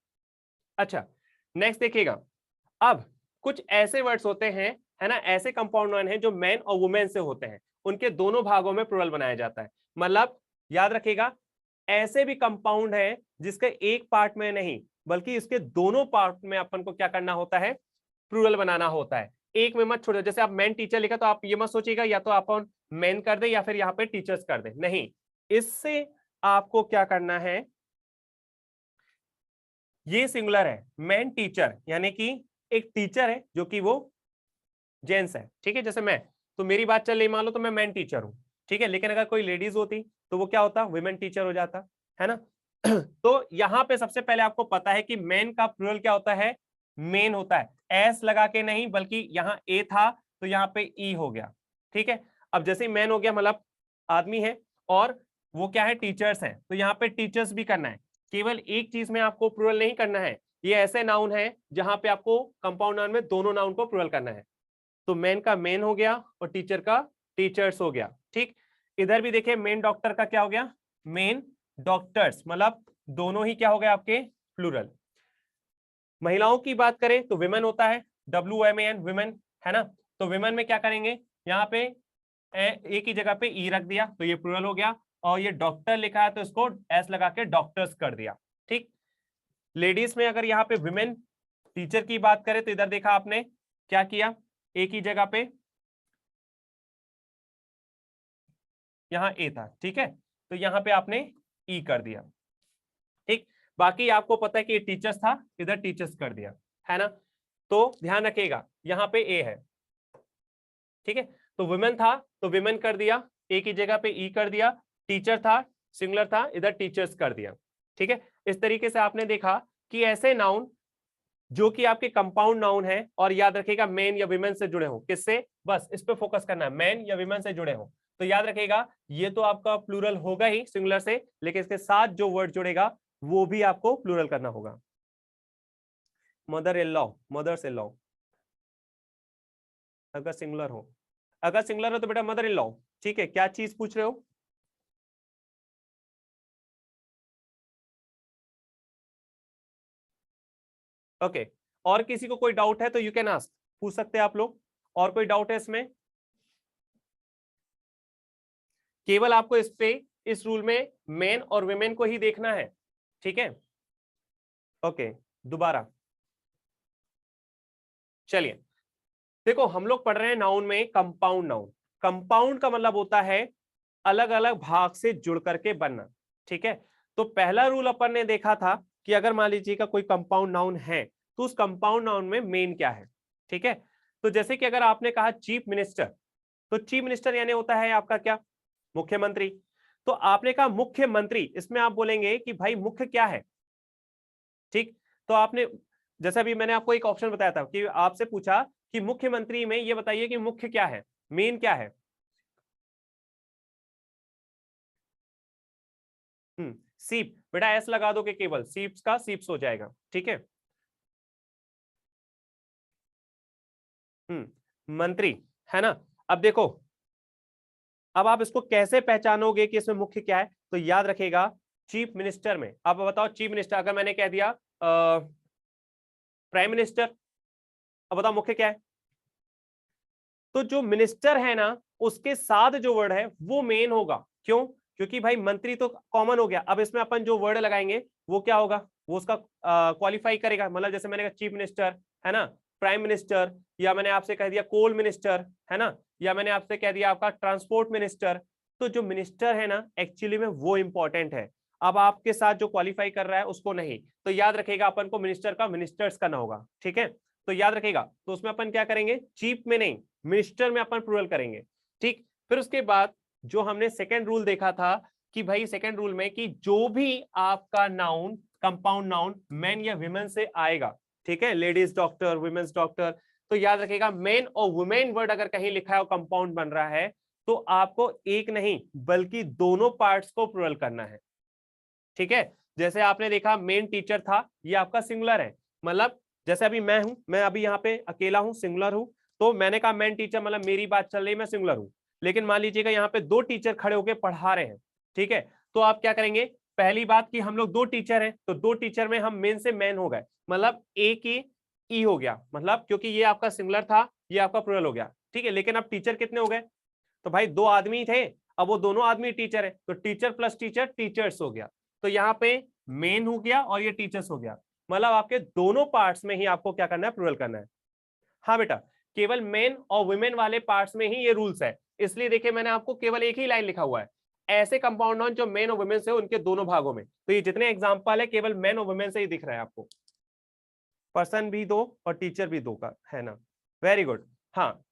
अच्छा, नेक्स्ट देखिएगा, अब कुछ ऐसे वर्ड्स होते हैं, है ना, ऐसे कंपाउंड नाउन हैं जो मैन और वुमेन से होते हैं, उनके दोनों भागों में प्लूरल बनाया जाता है, मतलब याद रखिएगा ऐसे भी कंपाउंड है जिसके एक पार्ट में नहीं बल्कि इसके दोनों पार्ट में अपन को क्या करना होता है, प्लूरल बनाना होता है, एक में मत छोड़ो। जैसे आप मैन टीचर लिखा तो आप ये मत सोचिएगा या तो आप मैन कर दे या फिर यहाँ पे टीचर्स कर दे, नहीं, इससे आपको क्या करना है, ये सिंगुलर है, मैन टीचर, यानी कि एक टीचर है जो कि वो जेंट्स है, ठीक है। जैसे मैं, तो मेरी बात चल रही मान लो तो मैं मैन टीचर हूं, ठीक है, लेकिन अगर कोई लेडीज होती तो वो क्या होता, वुमेन टीचर हो जाता, है ना। तो यहां पे सबसे पहले आपको पता है कि मैन का प्लूरल क्या होता है, मेन होता है, एस लगा के नहीं बल्कि यहाँ ए था तो यहाँ पे ई हो गया, ठीक है। अब जैसे ही मैन हो गया मतलब आदमी है और वो क्या है, टीचर्स है, तो यहाँ पे टीचर्स भी करना है, केवल एक चीज में आपको प्लूरल नहीं करना है, ये ऐसे नाउन है जहां पे आपको कंपाउंड नाउन में दोनों नाउन को प्लूरल करना है, तो मैन का मेन हो गया और टीचर का टीचर्स हो गया, ठीक। इधर भी देखिए मेन डॉक्टर का क्या हो गया, मेन डॉक्टर्स, मतलब दोनों ही क्या हो गए आपके प्लूरल। महिलाओं की बात करें तो विमेन होता है, WMAN विमेन, है ना, तो विमेन में क्या करेंगे, यहाँ पे एक ही जगह पे ई रख दिया तो ये प्लूरल हो गया, और ये डॉक्टर लिखा है तो इसको एस लगा के डॉक्टर्स कर दिया, ठीक। लेडीज में अगर यहाँ पे विमेन टीचर की बात करें तो इधर देखा आपने क्या किया, एक ही जगह पे यहाँ ए था, ठीक है, तो यहाँ पे आपने ई कर दिया, ठीक। बाकी आपको पता है कि टीचर्स था, इधर टीचर्स कर दिया, है ना। तो ध्यान रखिएगा यहाँ पे ए है, ठीक है, तो वुमेन था तो विमेन कर दिया, एक ही जगह पे ई कर दिया, टीचर था सिंगुलर था, इधर टीचर्स कर दिया, ठीक है। इस तरीके से आपने देखा कि ऐसे नाउन जो कि आपके कंपाउंड नाउन है, और याद रखिएगा मेन या विमेन से जुड़े हो, किससे, बस इस पे फोकस करना है, मेन या विमेन से जुड़े हो, तो याद रखिएगा ये तो आपका प्लूरल होगा ही सिंगुलर से, लेकिन इसके साथ जो वर्ड जुड़ेगा वो भी आपको प्लूरल करना होगा। Mother in law, mother's in law अगर सिंगुलर हो, अगर सिंगुलर हो तो बेटा मदर इन लॉ, ठीक है। क्या चीज पूछ रहे हो, ओके। और किसी को कोई डाउट है तो यू कैन आस्क, पूछ सकते हैं आप लोग, और कोई डाउट है इसमें, केवल आपको इस रूल में मेन और वुमेन को ही देखना है, ठीक है। ओके, दोबारा चलिए, देखो हम लोग पढ़ रहे हैं नाउन में कंपाउंड नाउन। कंपाउंड का मतलब होता है अलग अलग भाग से जुड़ करके बनना, ठीक है। तो पहला रूल अपन ने देखा था कि अगर मान लीजिएगा कोई कंपाउंड नाउन है तो उस कंपाउंड नाउन में मेन क्या है, ठीक है। तो जैसे कि अगर आपने कहा चीफ मिनिस्टर, तो चीफ मिनिस्टर यानी होता है आपका क्या, मुख्यमंत्री। तो आपने कहा मुख्यमंत्री, इसमें आप बोलेंगे कि भाई मुख्य क्या है, ठीक। तो आपने, जैसे अभी मैंने आपको एक ऑप्शन बताया था कि आपसे पूछा कि मुख्यमंत्री में ये बताइए कि मुख्य क्या है, मेन क्या है। सीप, बेटा एस लगा दो कि केवल सीप्स का सीप्स हो जाएगा, ठीक है। मंत्री, है ना। अब देखो, अब आप इसको कैसे पहचानोगे कि इसमें मुख्य क्या है, तो याद रखेगा चीफ मिनिस्टर में, अब बताओ चीफ मिनिस्टर, अगर मैंने कह दिया प्राइम मिनिस्टर, अब बताओ मुख्य क्या है। तो जो मिनिस्टर है ना उसके साथ जो वर्ड है वो मेन होगा, क्यों, क्योंकि भाई मंत्री तो कॉमन हो गया, अब इसमें अपन जो वर्ड लगाएंगे वो क्या होगा, वो उसका क्वालिफाई करेगा। मतलब जैसे मैंने कहा चीफ मिनिस्टर, है ना, प्राइम मिनिस्टर, या मैंने आपसे कह दिया कोल मिनिस्टर, है ना, या मैंने आपसे कह दिया आपका ट्रांसपोर्ट मिनिस्टर। तो जो मिनिस्टर है ना एक्चुअली में वो इंपॉर्टेंट है, अब आपके साथ जो क्वालिफाई कर रहा है उसको नहीं। तो याद रखेगा अपन को मिनिस्टर का मिनिस्टर्स करना होगा, ठीक है। तो याद रखेगा, तो उसमें अपन क्या करेंगे, चीफ में नहीं मिनिस्टर में अपन प्लूरल करेंगे, ठीक। फिर उसके बाद जो हमने सेकंड रूल देखा था कि भाई सेकंड रूल में कि जो भी आपका नाउन कंपाउंड नाउन मेन या विमेन से आएगा, ठीक है, लेडीज डॉक्टर, वुमेन्स डॉक्टर, तो याद रखेगा मेन और वुमेन वर्ड अगर कहीं लिखा है और कंपाउंड बन रहा है तो आपको एक नहीं बल्कि दोनों पार्ट्स को प्लूरल करना है, ठीक है। जैसे आपने देखा मेन टीचर था, ये आपका सिंगुलर है, मतलब जैसे अभी मैं हूं, मैं अभी यहाँ पे अकेला हूं, सिंगुलर हूं, तो मैंने कहा मेन टीचर, मतलब मेरी बात चल रही है, मैं सिंगुलर हूं। लेकिन मान लीजिएगा यहाँ पे दो टीचर खड़े होकर पढ़ा रहे हैं, ठीक है, तो आप क्या करेंगे, पहली बात कि हम लोग दो टीचर हैं, तो दो टीचर में हम मेन से मैन हो गए, मतलब एक ही ई हो गया, मतलब क्योंकि ये आपका सिंगुलर था, ये आपका प्लूरल हो गया, ठीक है। लेकिन अब टीचर कितने हो गए, तो भाई दो आदमी थे, अब वो दोनों आदमी टीचर है, तो टीचर प्लस टीचर टीचर्स हो गया। तो यहाँ पे मेन हो गया और ये टीचर्स हो गया, मतलब आपके दोनों पार्ट्स में ही आपको क्या करना है, प्लूरल करना है। हाँ बेटा, केवल मेन और वुमेन वाले पार्ट्स में ही ये रूल्स है, इसलिए देखिए मैंने आपको केवल एक ही लाइन लिखा हुआ है, ऐसे कंपाउंड नाउन जो मेन और वुमेन से उनके दोनों भागों में, तो ये जितने एग्जांपल है केवल मेन और वुमेन से ही दिख रहा है आपको, पर्सन भी दो और टीचर भी दो का है ना, वेरी गुड। हाँ,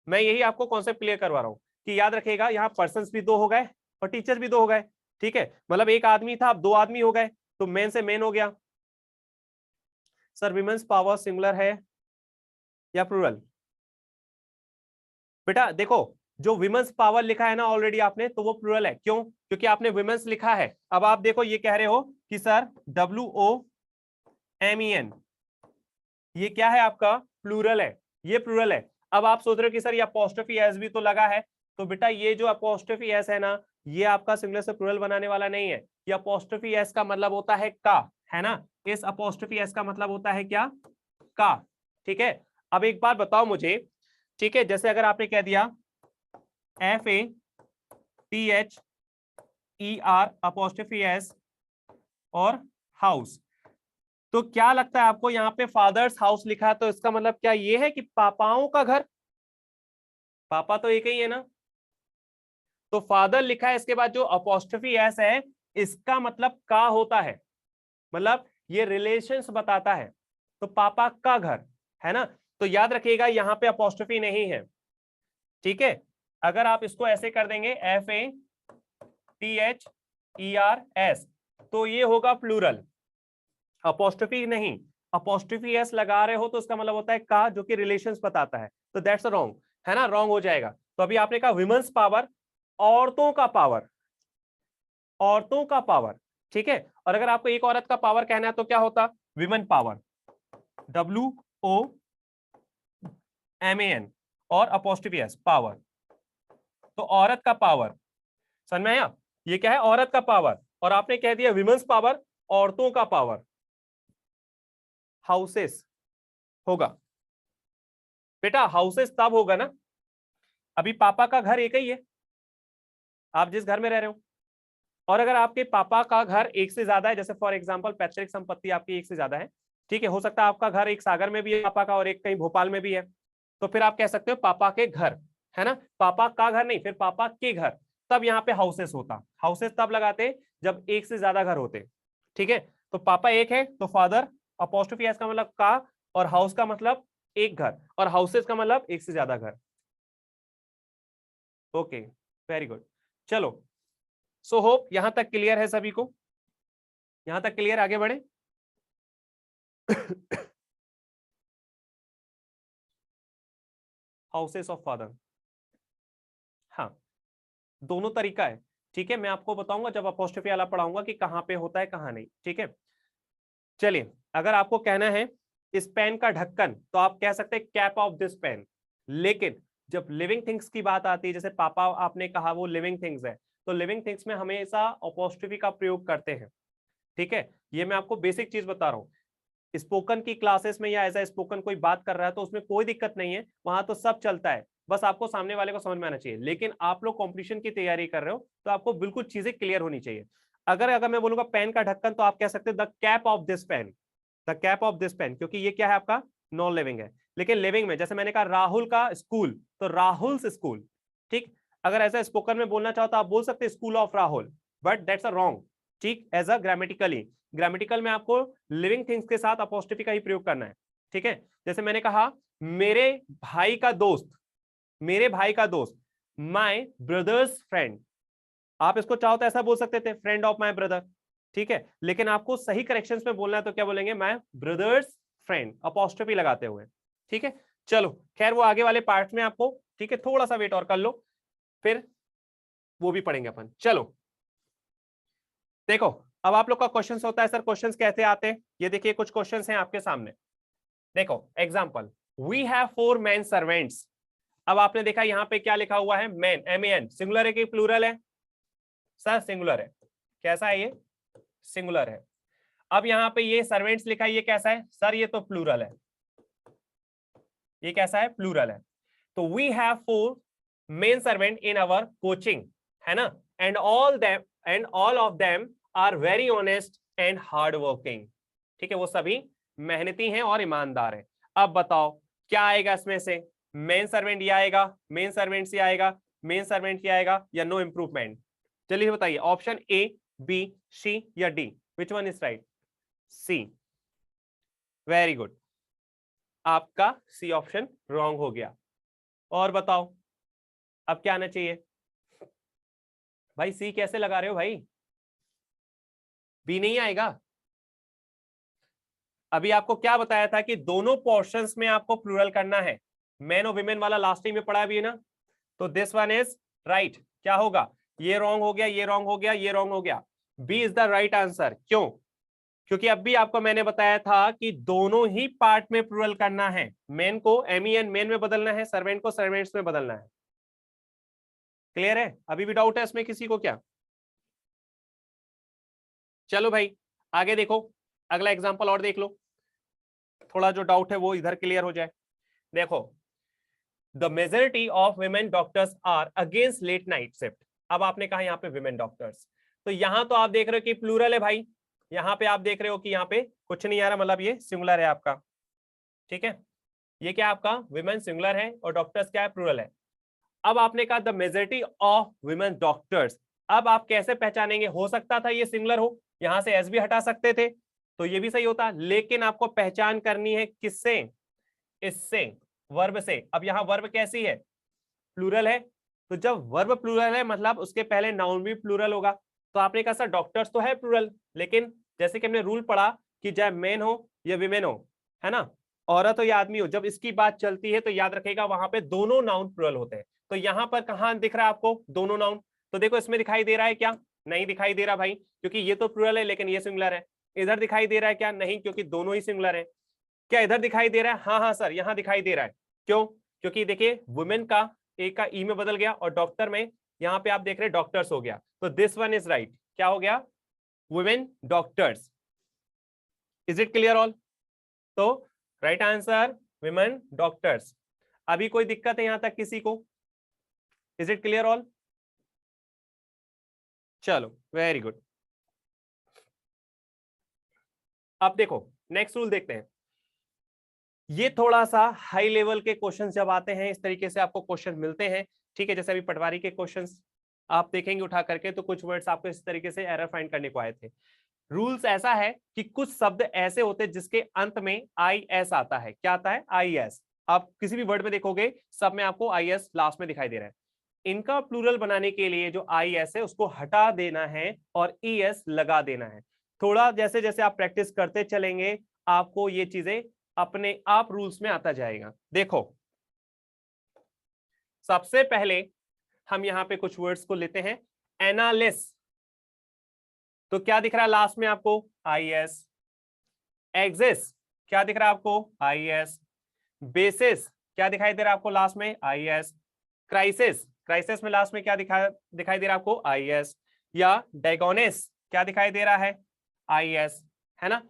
मैं यही आपको कॉन्सेप्ट क्लियर करवा रहा हूं कि याद रखेगा यहाँ पर्सन भी दो हो गए और टीचर भी दो हो गए, ठीक है, मतलब एक आदमी था अब दो आदमी हो गए, तो मेन से मेन हो गया। सर विमेंस पावर सिंगुलर है या प्लूरल, बेटा देखो जो विमेंस पावर लिखा है ना ऑलरेडी आपने, तो वो प्लूरल है, क्यों, क्योंकि आपने विमेंस लिखा है। अब आप देखो ये कह रहे हो कि सर WOMEN ये क्या है आपका, प्लूरल है, ये प्लूरल है। अब आप सोच रहे हो कि सर ये अपोस्ट्रोफी एस भी तो लगा है, तो बेटा ये जो अपोस्ट्रोफी एस है ना ये आपका सिंगुलर से प्लूरल बनाने वाला नहीं है, ये अपोस्ट्रोफी एस का मतलब होता है का, है ना, इस अपोस्ट्रोफी एस का मतलब होता है क्या, का, ठीक है। अब एक बात बताओ मुझे, ठीक है, जैसे अगर आपने कह दिया FATHER अपोस्ट्रोफी एस और हाउस, तो क्या लगता है आपको यहाँ पे फादर्स हाउस लिखा है, तो इसका मतलब क्या ये है कि पापाओं का घर, पापा तो एक ही है ना, तो फादर लिखा है, इसके बाद जो अपोस्ट्रोफी एस है इसका मतलब का होता है, मतलब ये रिलेशंस बताता है, तो पापा का घर, है ना। तो याद रखिएगा यहाँ पे अपोस्ट्रोफी नहीं है, ठीक है। अगर आप इसको ऐसे कर देंगे FATHERS तो ये होगा प्लूरल, अपोस्ट्रोफी नहीं, अपोस्ट्रोफी एस लगा रहे हो तो उसका मतलब होता है का, जो कि रिलेशंस बताता है, तो दैट्स रॉन्ग, है ना, रॉन्ग हो जाएगा। तो अभी आपने कहा विमेंस पावर, औरतों का पावर, औरतों का पावर, ठीक है। और अगर आपको एक औरत का पावर कहना है तो क्या होता, विमेन पावर, WOMAN और अपोस्ट्रोफी एस पावर, तो औरत का पावर, समझ में आया, ये क्या है, औरत का पावर, और आपने कह दिया विमेंस पावर, औरतों का पावर, हाउसेस होगा, बेटा हाउसेस तब होगा ना, अभी पापा का घर एक ही है, आप जिस घर में रह रहे हो, और अगर आपके पापा का घर एक से ज्यादा है, जैसे फॉर एग्जांपल पैतृक संपत्ति आपकी एक से ज्यादा है, ठीक है, हो सकता है आपका घर एक सागर में भी है पापा का और एक कहीं भोपाल में भी है, तो फिर आप कह सकते हो पापा के घर, है ना, पापा का घर नहीं, फिर पापा के घर, तब यहाँ पे हाउसेस होता, हाउसेस तब लगाते जब एक से ज्यादा घर होते, ठीक है। तो पापा एक है तो फादर, अपॉस्ट्रोफी एस का मतलब का, और हाउस का मतलब एक घर, और हाउसेस का मतलब एक से ज्यादा घर। Okay, very good. चलो, सो होप यहां तक क्लियर है सभी को, यहां तक क्लियर, आगे बढ़े। हाउसेस ऑफ फादर, हाँ, दोनों तरीका है, ठीक है, मैं आपको बताऊंगा जब अपॉस्ट्रोफी वाला पढ़ाऊंगा कि कहां पे होता है कहां नहीं, ठीक है। चलिए, अगर आपको कहना है इस पेन का ढक्कन, तो आप कह सकते हैं कैप ऑफ दिस पेन, लेकिन जब लिविंग थिंग्स की बात आती है, जैसे पापा आपने कहा वो लिविंग थिंग्स है, तो लिविंग थिंग्स में हमेशा अपॉस्ट्रोफी का प्रयोग करते हैं, ठीक है। ये मैं आपको बेसिक चीज बता रहा हूँ, स्पोकन की क्लासेस में या एज ए स्पोकन कोई बात कर रहा है तो उसमें कोई दिक्कत नहीं है, वहां तो सब चलता है, बस आपको सामने वाले को समझ में आना चाहिए। लेकिन आप लोग कॉम्पिटिशन की तैयारी कर रहे हो तो आपको बिल्कुल चीजें क्लियर होनी चाहिए। अगर अगर मैं बोलूंगा पेन का ढक्कन, तो आप कह सकते हैं the cap of this pen, the cap of this pen, क्योंकि ये क्या है आपका नॉन लिविंग है। लेकिन लिविंग में जैसे मैंने कहा राहुल का स्कूल, तो राहुल्स स्कूल, ठीक। अगर ऐसा स्पोकन में बोलना चाहो तो आप बोल सकते school of Rahul, but that's a wrong, ठीक, एज अ ग्रामेटिकली, ग्रामेटिकल में आपको लिविंग थिंग्स के साथ अपॉस्ट्रोफी का ही प्रयोग करना है, ठीक है। जैसे मैंने कहा मेरे भाई का दोस्त, मेरे भाई का दोस्त, माय ब्रदर्स फ्रेंड, आप इसको चाहो तो ऐसा बोल सकते थे फ्रेंड ऑफ माय ब्रदर, ठीक है। लेकिन आपको सही करेक्शंस में बोलना है तो क्या बोलेंगे, माय ब्रदर्स फ्रेंड, अपॉस्ट्रोफी लगाते हुए, ठीक है। चलो खैर वो आगे वाले पार्ट में आपको, ठीक है, थोड़ा सा वेट और कर लो, फिर वो भी पढ़ेंगे अपन। चलो देखो, अब आप लोग का क्वेश्चन होता है सर क्वेश्चंस कैसे आते हैं, ये देखिए कुछ क्वेश्चंस हैं आपके सामने। देखो example, we have 4 man servants. अब आपने देखा यहाँ पे क्या लिखा हुआ है, मैन, MEN, सिंगुलर है कि प्लूरल है, सर सिंगुलर है। कैसा है ये, सिंगुलर है। अब यहाँ पे ये सर्वेंट्स लिखा है, ये कैसा है सर, ये तो प्लूरल है, ये कैसा है, प्लूरल है। तो we have 4 men servant in our coaching, है ना, and all of them are very honest and hard working, ठीक है, वो सभी मेहनती हैं और ईमानदार हैं। अब बताओ क्या आएगा इसमें से, मेन सर्वेंट ये आएगा, मेन सर्वेंट से आएगा, मेन सर्वेंट ये आएगा, या नो इंप्रूवमेंट। चलिए बताइए ऑप्शन ए, बी, सी या D, which one is right, C, very good, आपका सी ऑप्शन रॉन्ग हो गया। और बताओ अब क्या आना चाहिए, भाई सी कैसे लगा रहे हो भाई, बी नहीं आएगा। अभी आपको क्या बताया था कि दोनों पोर्शंस में आपको प्लूरल करना है, मैन और विमेन वाला लास्ट टाइम में पढ़ा भी है ना, तो दिस वन इज राइट। क्या होगा, ये रॉन्ग हो गया, ये रॉन्ग हो गया, ये रॉन्ग हो गया, B is the right answer. क्यों, क्योंकि अभी आपको मैंने बताया था कि दोनों ही पार्ट में प्लूरल करना है, मेन को MEN मेन में बदलना है, सर्वेंट को सर्वेंट्स में बदलना है। क्लियर है, अभी भी डाउट है इसमें किसी को क्या। चलो भाई आगे देखो, अगला एग्जांपल और देख लो, थोड़ा जो डाउट है वो इधर क्लियर हो जाए। देखो, the majority of women doctors are against late night shift. अब आपने कहा यहाँ पे वुमेन डॉक्टर्स, तो यहां तो आप देख रहे हो कि प्लूरल है भाई, यहाँ पे आप देख रहे हो कि यहाँ पे कुछ नहीं आ रहा, मतलब ये सिंगुलर है आपका, ठीक है, ये क्या आपका वुमेन सिंगुलर है और डॉक्टर्स क्या है, प्लूरल है। अब आपने कहा the majority of women doctors, अब आप कैसे पहचानेंगे, हो सकता था ये सिंगुलर हो, यहां से एस भी हटा सकते थे तो ये भी सही होता, लेकिन आपको पहचान करनी है किससे, इससे, वर्ब से। अब यहाँ वर्ब कैसी है, प्लूरल है, तो जब वर्ब प्लूरल है मतलब उसके पहले नाउन भी प्लूरल होगा। तो आपने कहा सर डॉक्टर्स तो है प्लूरल, लेकिन जैसे कि हमने रूल पढ़ा कि चाहे मेन हो या विमेन हो, है ना, औरत हो या आदमी हो, जब इसकी बात चलती है तो याद रखेगा वहां पे दोनों नाउन प्लूरल होते हैं। तो यहाँ पर कहां दिख रहा है आपको दोनों नाउन, तो देखो इसमें दिखाई दे रहा है क्या, नहीं दिखाई दे रहा भाई, क्योंकि ये तो प्लूरल है लेकिन ये सिंगुलर है। इधर दिखाई दे रहा है क्या, नहीं, क्योंकि दोनों ही सिंगुलर है। क्या इधर दिखाई दे रहा है, हाँ हाँ सर यहाँ दिखाई दे रहा है। क्यों, क्योंकि देखिए वुमेन का ए का ई में बदल गया और डॉक्टर में यहाँ पे आप देख रहे हैं डॉक्टर्स हो गया, तो दिस वन इज राइट, क्या हो गया, women doctors. Is it clear all, तो राइट आंसर वुमेन डॉक्टर्स। अभी कोई दिक्कत है यहां तक किसी को, इज इट क्लियर ऑल। चलो वेरी गुड। अब देखो नेक्स्ट रूल देखते हैं। ये थोड़ा सा हाई लेवल के क्वेश्चंस जब आते हैं इस तरीके से आपको क्वेश्चन मिलते हैं, ठीक है, जैसे अभी पटवारी के क्वेश्चंस आप देखेंगे उठा करके, तो कुछ वर्ड्स आपको इस तरीके से एरर फाइंड करने को आए थे। रूल्स ऐसा है कि कुछ शब्द ऐसे होते हैं जिसके अंत में आई एस आता है। क्या आता है? I S. आप किसी भी वर्ड में देखोगे सब में आपको आई एस लास्ट में दिखाई दे रहा है। इनका प्लूरल बनाने के लिए जो आई एस है उसको हटा देना है और ई एस लगा देना है। थोड़ा जैसे जैसे आप प्रैक्टिस करते चलेंगे आपको ये चीजें अपने आप रूल्स में आता जाएगा। देखो सबसे पहले हम यहां पे कुछ वर्ड्स को लेते हैं। एनालिस, तो क्या दिख रहा है लास्ट में आपको? I S. एग्जिस, क्या दिख रहा है आपको? I S. बेसिस, क्या दिखाई दे रहा है आपको लास्ट में? I S. क्राइसिस, क्राइसिस में लास्ट में क्या दिखाई दे रहा है आपको? I S. या डायगोनिस, क्या दिखाई दे रहा है? आई एस, है ना।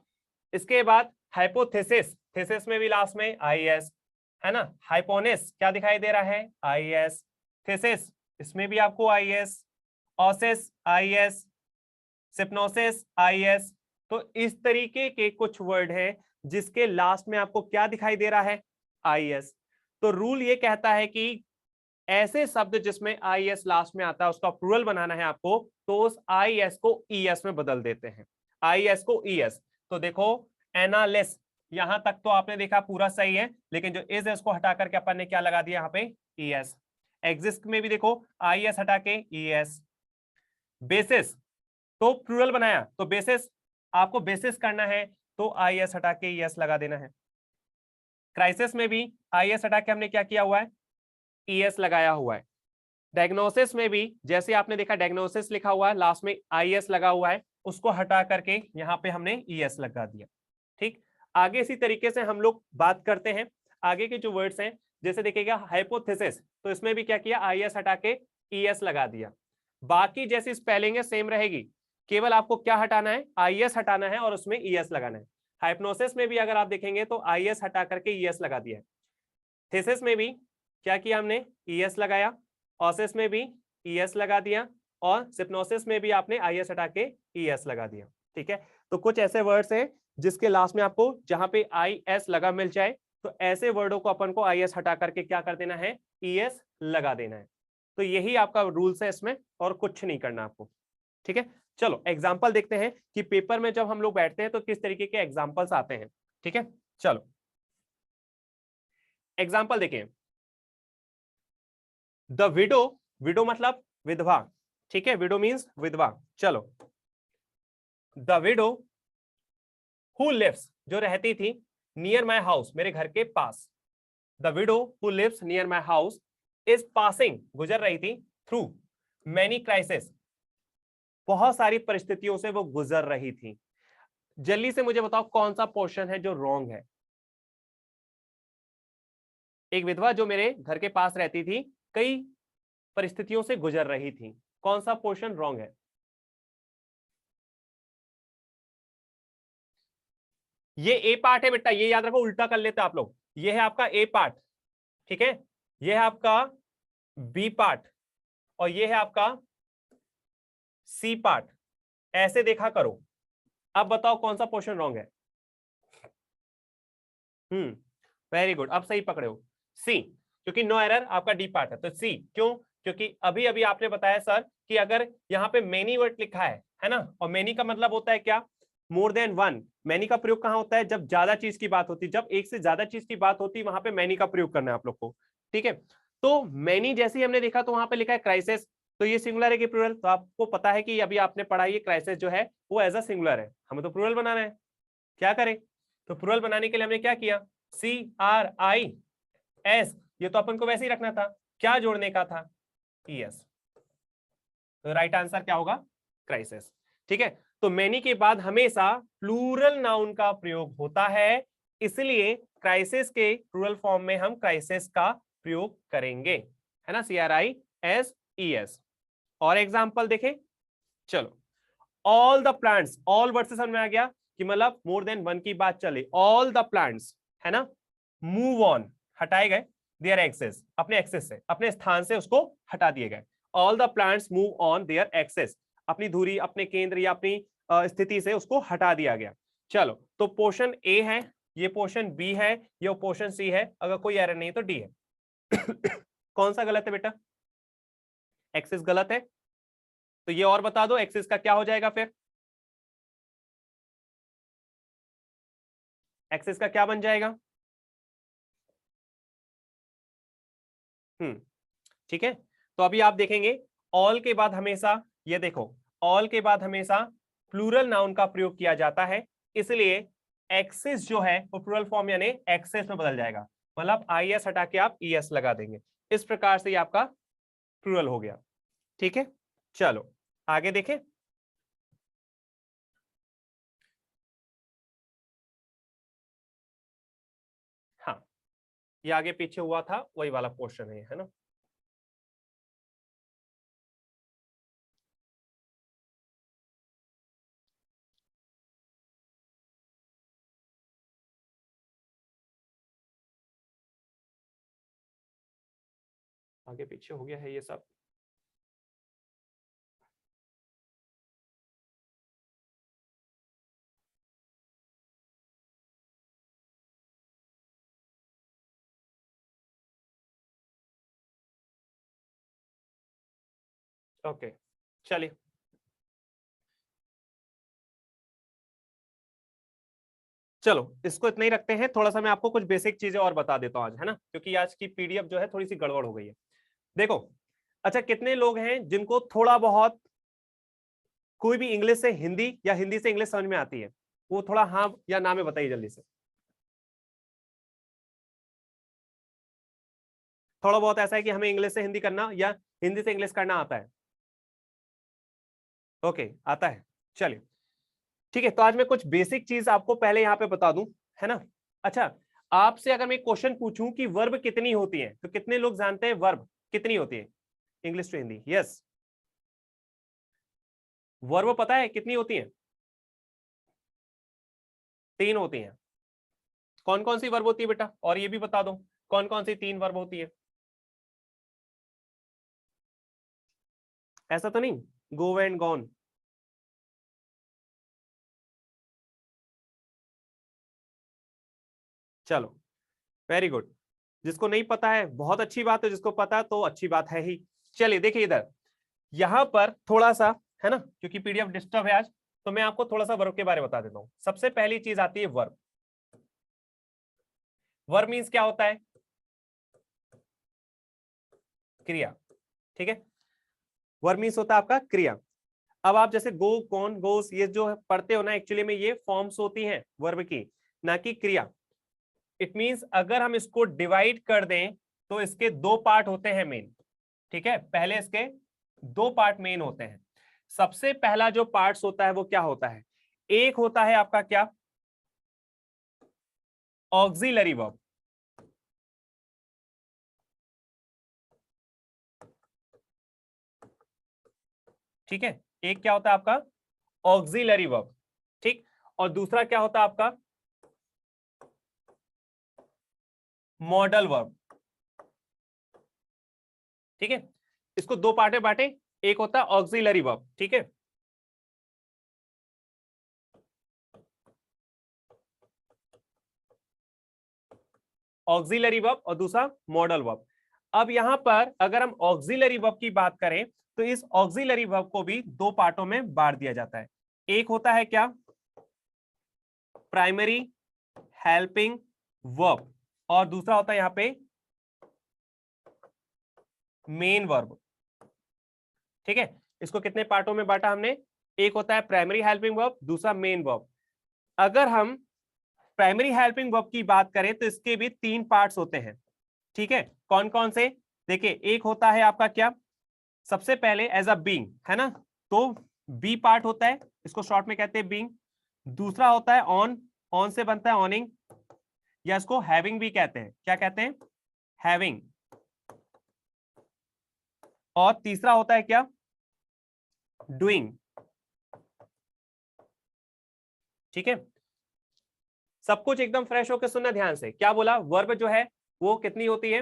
इसके बाद हाइपोथेसिस, थेसिस में भी लास्ट में आई एस, है ना। हाइपोनिस, क्या दिखाई दे रहा है? I S. थेसिस, इसमें भी आपको I S. Oasis, I S. Synopsis, I S. तो इस तरीके के कुछ वर्ड हैं जिसके लास्ट में आपको क्या दिखाई दे रहा है? आई एस। तो रूल ये कहता है कि ऐसे शब्द जिसमें आई एस लास्ट में आता है उसका प्लूरल बनाना है आपको, तो उस आई एस को ई एस में बदल देते हैं। आई एस को ई एस। तो देखो एनालिस, यहां तक तो आपने देखा पूरा सही है, लेकिन जो इज है उसको हटा करके अपन ने क्या लगा दिया यहाँ पे? E S. एग्जिस्ट में भी देखो आई एस हटा के ई एस। बेसिस, तो प्लूरल बनाया तो बेसिस, आपको बेसिस करना है तो आई एस हटा के ई एस लगा देना है। क्राइसिस में भी आई एस हटा के हमने क्या किया हुआ है? ई एस लगाया हुआ है। डायग्नोसिस में भी जैसे आपने देखा डायग्नोसिस लिखा हुआ है लास्ट में आई एस लगा हुआ है, उसको हटा करके यहाँ पे हमने ई एस लगा दिया। ठीक, आगे इसी तरीके से हम लोग बात करते हैं आगे के जो वर्ड्स हैं। जैसे देखिएगा हाइपोथेसिस, तो इसमें भी क्या किया? आई एस हटा के ई एस लगा दिया। बाकी जैसी स्पेलिंग है सेम रहेगी, केवल आपको क्या हटाना है? आई एस हटाना है और उसमें ई एस लगाना है। हाइप्नोसिस में भी अगर आप देखेंगे तो आई एस हटा करके ई एस लगा दिया है। थेसिस में भी क्या किया हमने? ई एस लगाया। ऑसिस में भी ई एस लगा दिया और सिप्नोसिस में भी आपने आई एस हटा के ई एस लगा दिया। ठीक है, तो कुछ ऐसे वर्ड्स हैं जिसके लास्ट में आपको जहां पे आई एस लगा मिल जाए तो ऐसे वर्डों को अपन को आई एस हटा करके क्या कर देना है? ई एस लगा देना है। तो यही आपका रूल्स है इसमें, और कुछ नहीं करना आपको। ठीक है, चलो एग्जाम्पल देखते हैं कि पेपर में जब हम लोग बैठते हैं तो किस तरीके के एग्जाम्पल्स आते हैं। ठीक है, चलो एग्जाम्पल देखें। द विडो, विडो मतलब विधवा, ठीक है, विडो मीन्स विधवा। चलो द विडो हु लिव्स, जो रहती थी, नियर माई हाउस, मेरे घर के पास। The widow who lives near my house is passing, गुजर रही थी, थ्रू मैनी क्राइसिस, बहुत सारी परिस्थितियों से वो गुजर रही थी। जल्दी से मुझे बताओ कौन सा पोर्शन है जो रॉन्ग है? एक विधवा जो मेरे घर के पास रहती थी, कई परिस्थितियों से गुजर रही थी, कौन सा पोर्शन रॉन्ग है? ये ए पार्ट है बेटा, ये याद रखो, उल्टा कर लेते आप लोग। ये है आपका ए पार्ट, ठीक है, ये है आपका बी पार्ट और ये है आपका सी पार्ट। ऐसे देखा करो। अब बताओ कौन सा पोर्शन रॉन्ग है? वेरी गुड, अब सही पकड़े हो। सी, क्योंकि नो एरर आपका डी पार्ट है, तो सी। क्यों? क्योंकि अभी अभी आपने बताया सर कि अगर यहाँ पे मेनी वर्ड लिखा है ना, और मेनी का मतलब होता है क्या? More than one. मैनी का प्रयोग कहां होता है? जब ज्यादा चीज की बात होती है, जब एक से ज्यादा चीज की बात होती है वहां पे मैनी का प्रयोग करना है आप लोग को। ठीक है, तो मैनी जैसे ही हमने देखा तो वहां पे लिखा है क्राइसिस, तो ये सिंगुलर है कि प्लूरल? तो आपको पता है कि अभी आपने पढ़ा ये क्राइसिस जो है वो एज अ सिंगुलर है, हमें तो प्लूरल बनाना है। क्या करें? तो प्लूरल बनाने के लिए हमने क्या किया? सी आर आई एस, ये तो अपन को वैसे ही रखना था, क्या जोड़ने का था? E S. तो राइट आंसर क्या होगा? क्राइसिस। ठीक है, तो मैनी के बाद हमेशा प्लूरल नाउन का प्रयोग होता है, इसलिए क्राइसिस के प्लूरल फॉर्म में हम क्राइसिस का प्रयोग करेंगे, है ना, C R I S E S. और एग्जाम्पल देखें, चलो all the plants, all word से समझ में आ गया कि मतलब मोर देन वन की बात चले। ऑल द प्लांट्स, है ना, मूव ऑन, हटाए गए देयर एक्सेस, अपने एक्सेस से, अपने स्थान से उसको हटा दिए गए। All the plants move on their axes. अपनी धुरी, अपने केंद्र या अपनी स्थिति से उसको हटा दिया गया। चलो, तो पोर्शन ए है, ये पोर्शन बी है, ये पोर्शन सी है। अगर कोई एरर नहीं तो डी है। कौन सा गलत है बेटा? एक्सिस गलत है, तो ये और बता दो एक्सिस का क्या हो जाएगा फिर? एक्सिस का क्या बन जाएगा? ठीक है। तो अभी आप देखेंगे ऑल के बाद हमेशा, ये देखो, ऑल के बाद हमेशा प्लूरल नाउन का प्रयोग किया जाता है, इसलिए एक्सिस जो है वो प्लूरल फॉर्म यानी एक्सेस में बदल जाएगा। मतलब IS हटा के आप ES लगा देंगे। इस प्रकार से ये आपका प्लूरल हो गया। ठीक है, चलो आगे देखें। हाँ, ये आगे पीछे हुआ था वही वाला पोर्शन है ना। आगे पीछे हो गया है ये सब। ओके, चलिए चलो इसको इतना ही रखते हैं। थोड़ा सा मैं आपको कुछ बेसिक चीजें और बता देता हूं आज, है ना, क्योंकि आज की PDF जो है थोड़ी सी गड़बड़ हो गई है। देखो, अच्छा, कितने लोग हैं जिनको थोड़ा बहुत कोई भी इंग्लिश से हिंदी या हिंदी से इंग्लिश समझ में आती है? वो थोड़ा हाँ या ना में बताइए जल्दी से। थोड़ा बहुत ऐसा है कि हमें इंग्लिश से हिंदी करना या हिंदी से इंग्लिश करना आता है? ओके, आता है। चलिए ठीक है, तो आज मैं कुछ बेसिक चीज आपको पहले यहां पे बता दूं, है ना। अच्छा, आपसे अगर मैं क्वेश्चन पूछूं कि वर्ब कितनी होती है, तो कितने लोग जानते हैं वर्ब कितनी होती है? English to Hindi, yes. Verb पता है कितनी होती है? 3 होती हैं। कौन कौन सी वर्ब होती है बेटा? और ये भी बता दो कौन कौन सी 3 वर्ब होती है? ऐसा तो नहीं गो एंड गॉन? चलो, वेरी गुड। जिसको नहीं पता है बहुत अच्छी बात है, जिसको पता है तो अच्छी बात है ही। चलिए देखिए इधर, यहां पर थोड़ा सा, है ना, क्योंकि PDF डिस्टर्ब है आज, तो मैं आपको थोड़ा सा वर्ब के बारे में बता देता हूं। सबसे पहली चीज आती है वर्ब। वर्ब मीन्स क्या होता है? क्रिया। ठीक है, वर्ब मीन्स होता है आपका क्रिया। अब आप जैसे गो, कौन, गोस, ये जो पढ़ते हो ना, एक्चुअली में ये फॉर्म्स होती हैं वर्ब की, ना कि क्रिया। इट मींस अगर हम इसको डिवाइड कर दें तो इसके 2 पार्ट होते हैं मेन। ठीक है, पहले इसके 2 पार्ट मेन होते हैं। सबसे पहला जो पार्ट्स होता है वो क्या होता है? एक होता है आपका क्या? Auxiliary verb. ठीक है, एक क्या होता है आपका? Auxiliary verb. ठीक, और दूसरा क्या होता है आपका? Modal verb. ठीक है, इसको 2 पार्ट में बांटे। एक होता है ऑक्सिलरी वर्ब, ठीक है, ऑक्सिलरी वर्ब, और दूसरा मॉडल वर्ब। अब यहां पर अगर हम ऑक्सिलरी वर्ब की बात करें तो इस ऑक्सिलरी वर्ब को भी 2 पार्टों में बांट दिया जाता है। एक होता है क्या? प्राइमरी हेल्पिंग वर्ब, और दूसरा होता है यहां पे मेन वर्ब। ठीक है, इसको कितने पार्टों में बांटा हमने? एक होता है प्राइमरी हेल्पिंग वर्ब, दूसरा मेन वर्ब। अगर हम प्राइमरी हेल्पिंग वर्ब की बात करें तो इसके भी 3 पार्ट्स होते हैं। ठीक है, कौन कौन से? देखिए, एक होता है आपका क्या? सबसे पहले एज अ बीइंग, है ना, तो बी पार्ट होता है, इसको शॉर्ट में कहते हैं बीइंग। दूसरा होता है ऑन, ऑन से बनता है ऑनिंग, या इसको हैविंग भी कहते हैं। क्या कहते हैं? हैविंग। और तीसरा होता है क्या? डूइंग। ठीक है, सब कुछ एकदम फ्रेश होकर सुनना ध्यान से। क्या बोला? वर्ब जो है वो कितनी होती है?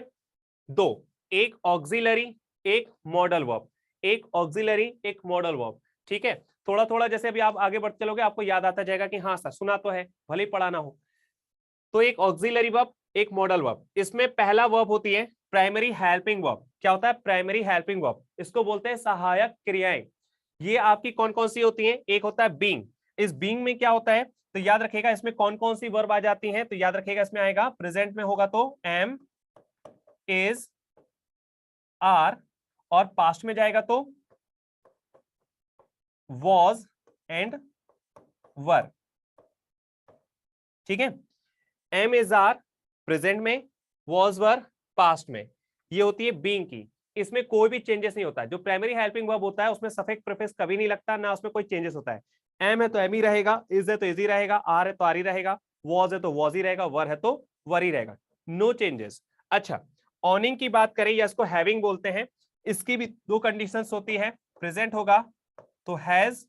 2। एक ऑक्सिलरी, एक मॉडल वर्ब। एक ऑक्सिलरी, एक मॉडल वर्ब। ठीक है, थोड़ा थोड़ा जैसे अभी आप आगे बढ़ते चलोगे आपको याद आता जाएगा कि हाँ सर सुना तो है, भले ही पढ़ा ना हो। तो एक ऑक्सिलरी वर्ब, एक मॉडल वर्ब। इसमें पहला वर्ब होती है प्राइमरी हेल्पिंग वर्ब। क्या होता है प्राइमरी हेल्पिंग वर्ब? इसको बोलते हैं सहायक क्रियाएं। ये आपकी कौन कौन सी होती हैं? एक होता है बीइंग। इस बीइंग में क्या होता है तो याद रखेगा इसमें कौन कौन सी वर्ब आ जाती हैं, तो याद रखेगा इसमें आएगा प्रेजेंट में होगा तो एम, इज, आर, और पास्ट में जाएगा तो वॉज एंड वर। ठीक है, एम इज आर प्रेजेंट में, वॉज वर पास्ट में, ये होती है बीइंग की। इसमें कोई भी चेंजेस नहीं होता। जो प्राइमरी हेल्पिंग वर्ब होता है उसमें सफिक्स प्रीफिक्स कभी नहीं लगता, ना उसमें कोई चेंजेस होता है। एम है तो एम ही रहेगा, इज है तो इज ही रहेगा, आर है तो आर ही रहेगा, वॉज है तो वॉज ही रहेगा, वर है तो वर ही रहेगा, नो चेंजेस। अच्छा, ऑनिंग की बात करें या इसको हैविंग बोलते हैं, इसकी भी दो कंडीशंस होती है। प्रेजेंट होगा तो हैज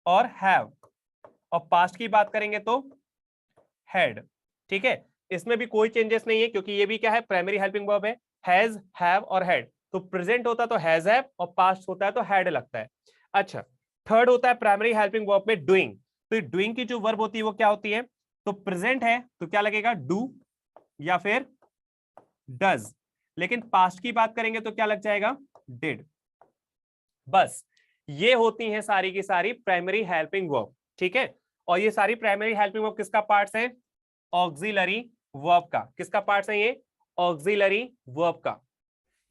और हैव, और पास्ट की बात करेंगे तो हैड। ठीक है, इसमें भी कोई चेंजेस नहीं है क्योंकि ये भी क्या है प्राइमरी हेल्पिंग वर्ब है, हैज, हैव और हैड। तो प्रेजेंट होता तो हैज हैव और पास्ट होता है तो हैड लगता है। अच्छा, थर्ड होता है प्राइमरी हेल्पिंग वर्ब में डूइंग। तो डूइंग की जो वर्ब होती है वो क्या होती है? तो प्रेजेंट है तो क्या लगेगा डू या फिर डज, लेकिन पास्ट की बात करेंगे तो क्या लग जाएगा डिड। बस ये होती हैं सारी की सारी प्राइमरी हेल्पिंग वर्ब। ठीक है, और ये सारी प्राइमरी हेल्पिंग वर्ब किसका पार्ट्स है? ऑक्सिलरी वर्ब का। किसका पार्ट्स है ये? ऑक्सिलरी वर्ब का।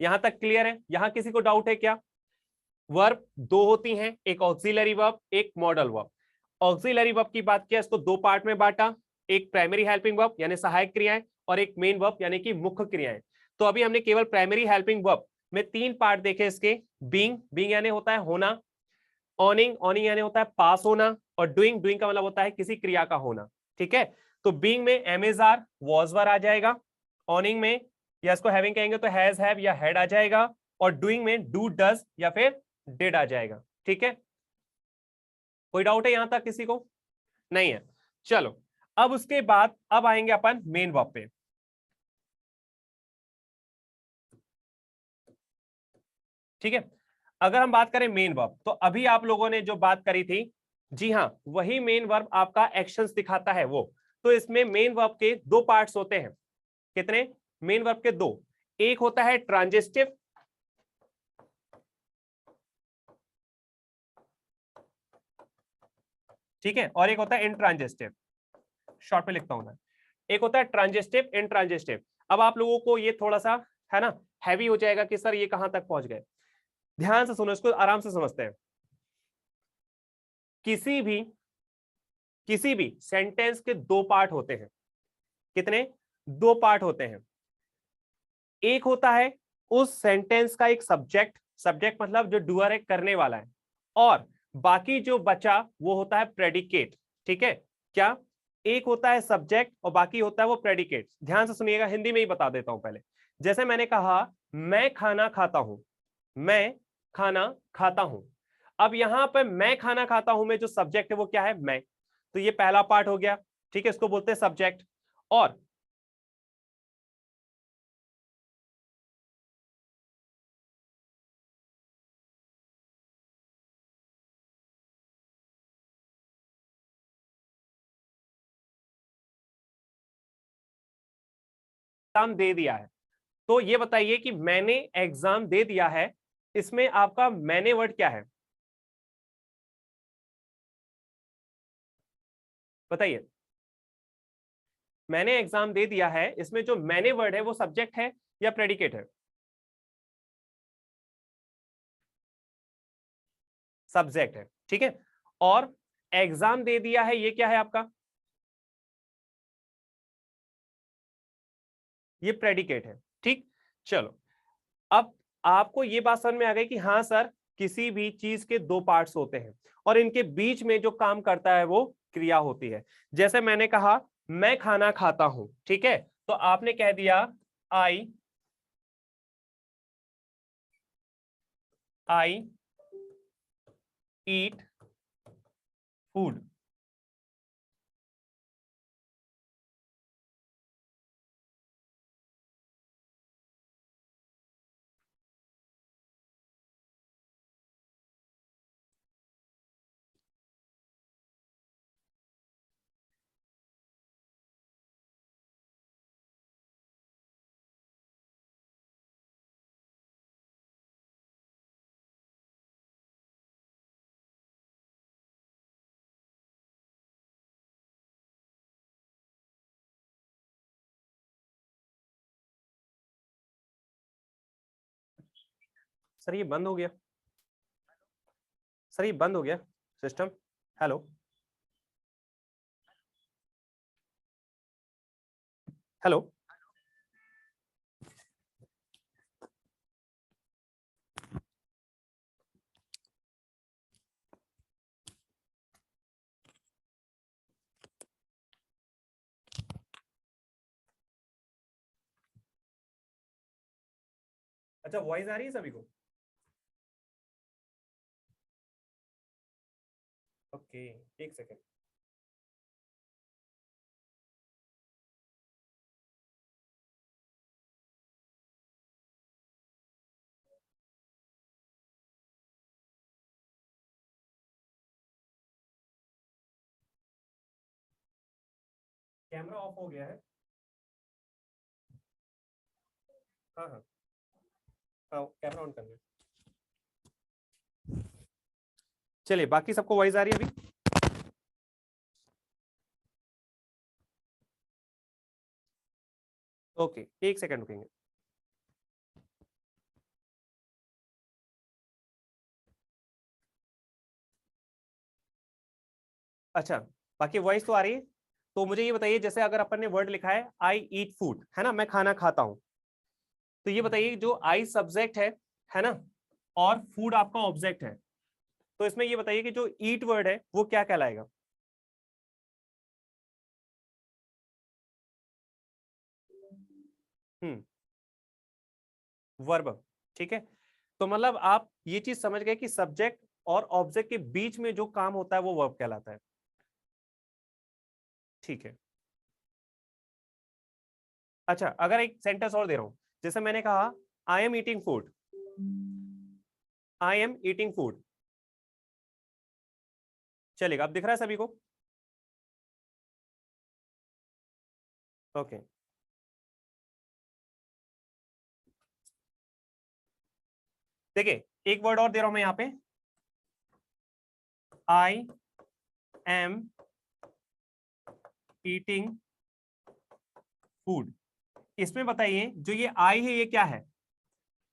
यहां तक क्लियर है? यहां किसी को डाउट है क्या? वर्ब दो होती हैं, एक ऑक्सिलरी वर्ब, एक मॉडल वर्ब। ऑक्सिलरी वर्ब की बात किया, इसको दो पार्ट में बांटा, एक प्राइमरी हेल्पिंग वर्ब यानी सहायक क्रियाएं और एक मेन वर्ब यानी कि मुख्य क्रियाएं। तो अभी हमने केवल प्राइमरी हेल्पिंग वर्ब में तीन पार्ट देखे इसके। बीइंग, बीइंग यानी होता है होना, ऑनिंग, ऑनिंग यानी होता है पास होना, और डूइंग, डूइंग का मतलब होता है किसी क्रिया का होना। ठीक है, तो बीइंग में am is are was were आ जाएगा, ऑनिंग में या इसको हैविंग कहेंगे तो हैज हैव या हैड आ जाएगा, और डूइंग में डू डज या फिर डिड आ जाएगा। ठीक है, कोई डाउट है यहां तक किसी को? नहीं है। चलो, अब उसके बाद अब आएंगे अपन मेन वर्ब पे। ठीक है, अगर हम बात करें मेन वर्ब तो अभी आप लोगों ने जो बात करी थी, जी हाँ वही मेन वर्ब आपका एक्शंस दिखाता है वो। तो इसमें मेन वर्ब के दो पार्ट्स होते हैं। कितने? मेन वर्ब के दो। एक होता है ट्रांजिस्टिव, ठीक है, और एक होता है इंट्रांजिस्टिव। शॉर्ट में लिखता हूं मैं, एक होता है ट्रांजिस्टिव, इंट्रांजिस्टिव। अब आप लोगों को ये थोड़ा सा है ना हैवी हो जाएगा कि सर ये कहां तक पहुंच गए। ध्यान से सुनो, इसको आराम से समझते हैं। किसी भी सेंटेंस के दो पार्ट होते हैं। कितने? दो पार्ट होते हैं। एक होता है उस सेंटेंस का एक सब्जेक्ट, सब्जेक्ट मतलब जो डूअर है, करने वाला है, और बाकी जो बचा वो होता है प्रेडिकेट। ठीक है, क्या? एक होता है सब्जेक्ट और बाकी होता है वो प्रेडिकेट। ध्यान से सुनिएगा, हिंदी में ही बता देता हूं पहले। जैसे मैंने कहा मैं खाना खाता हूं, मैं खाना खाता हूं। अब यहां पर मैं खाना खाता हूं में जो सब्जेक्ट है वो क्या है? मैं। तो ये पहला पार्ट हो गया। ठीक है, इसको बोलते हैं सब्जेक्ट। और एग्जाम दे दिया है, तो ये बताइए कि मैंने एग्जाम दे दिया है, इसमें आपका मैंने वर्ड क्या है? बताइए। मैंने एग्जाम दे दिया है, इसमें जो मैंने वर्ड है वो सब्जेक्ट है या प्रेडिकेट है? सब्जेक्ट है। ठीक है, और एग्जाम दे दिया है ये क्या है आपका? ये प्रेडिकेट है। ठीक, चलो, अब आपको ये बात समझ में आ गई कि हाँ सर किसी भी चीज के दो पार्ट्स होते हैं और इनके बीच में जो काम करता है वो क्रिया होती है। जैसे मैंने कहा मैं खाना खाता हूं, ठीक है, तो आपने कह दिया आई आई ईट फूड। सर ये बंद हो गया, सर ये बंद हो गया सिस्टम। Hello hello. अच्छा वॉइस आ रही है सभी को? ओके, एक सेकेंड। कैमरा ऑफ हो गया है। हाँ हाँ हाँ, कैमरा ऑन करना है। चलिए, बाकी सबको वॉइस आ रही है अभी? ओके, एक सेकंड रुकेंगे। अच्छा, बाकी वॉइस तो आ रही है। तो मुझे ये बताइए, जैसे अगर अपन ने वर्ड लिखा है आई ईट फूड, है ना, मैं खाना खाता हूं, तो ये बताइए जो आई सब्जेक्ट है ना, और फूड आपका ऑब्जेक्ट है, तो इसमें ये बताइए कि जो ईट वर्ड है वो क्या कहलाएगा? हम्म, वर्ब। ठीक है, तो मतलब आप ये चीज समझ गए कि सब्जेक्ट और ऑब्जेक्ट के बीच में जो काम होता है वो वर्ब कहलाता है। ठीक है। अच्छा, अगर एक सेंटेंस और दे रहा हूं, जैसे मैंने कहा I am eating food, I am eating food, चलेगा? अब दिख रहा है सभी को? ओके, देखिए एक वर्ड और दे रहा हूं मैं यहां पे, आई एम ईटिंग फूड। इसमें बताइए जो ये आई है ये क्या है?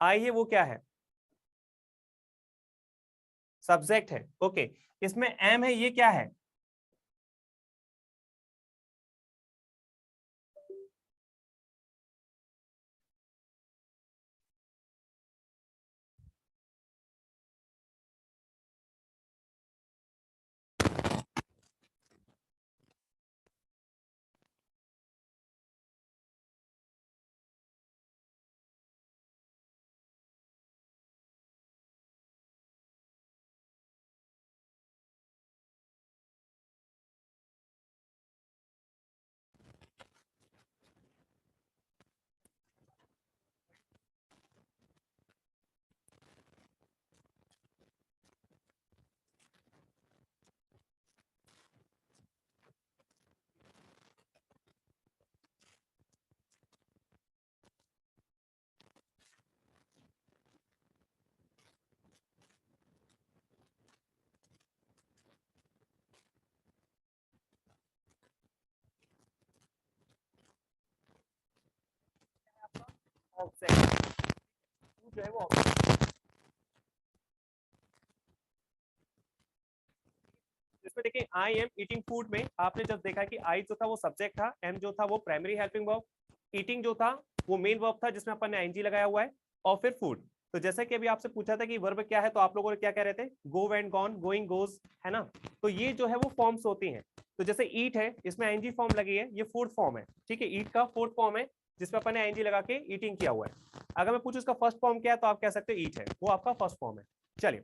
आई है वो क्या है? सब्जेक्ट है। ओके, इसमें एम है ये क्या है? ऑब्जेक्ट जो है वो ऑब्जेक्ट। इसमें देखिए आई एम ईटिंग फूड में आपने जब देखा कि आई जो था वो सब्जेक्ट था, एम जो था वो प्राइमरी हेल्पिंग वर्ब, ईटिंग जो था वो मेन वर्ब था जिसमें अपन ने आईएनजी लगाया हुआ है, और फिर फूड। तो जैसे कि अभी आपसे पूछा था कि वर्ब क्या है, तो आप लोगों ने क्या कह रहे थे? Go went gone, going goes, है ना? तो ये जो है वो फॉर्म्स होती हैं। तो जैसे ईट है, इसमें आईएनजी फॉर्म लगी है, ये फोर्थ फॉर्म है। ठीक है, ईट का फोर्थ फॉर्म है जिसमें अपन ने आईएनजी लगा के ईटिंग किया हुआ है। अगर मैं पूछूं इसका फर्स्ट फॉर्म क्या है, तो आप कह सकते हो ईट है, वो आपका फर्स्ट फॉर्म है। चलिए,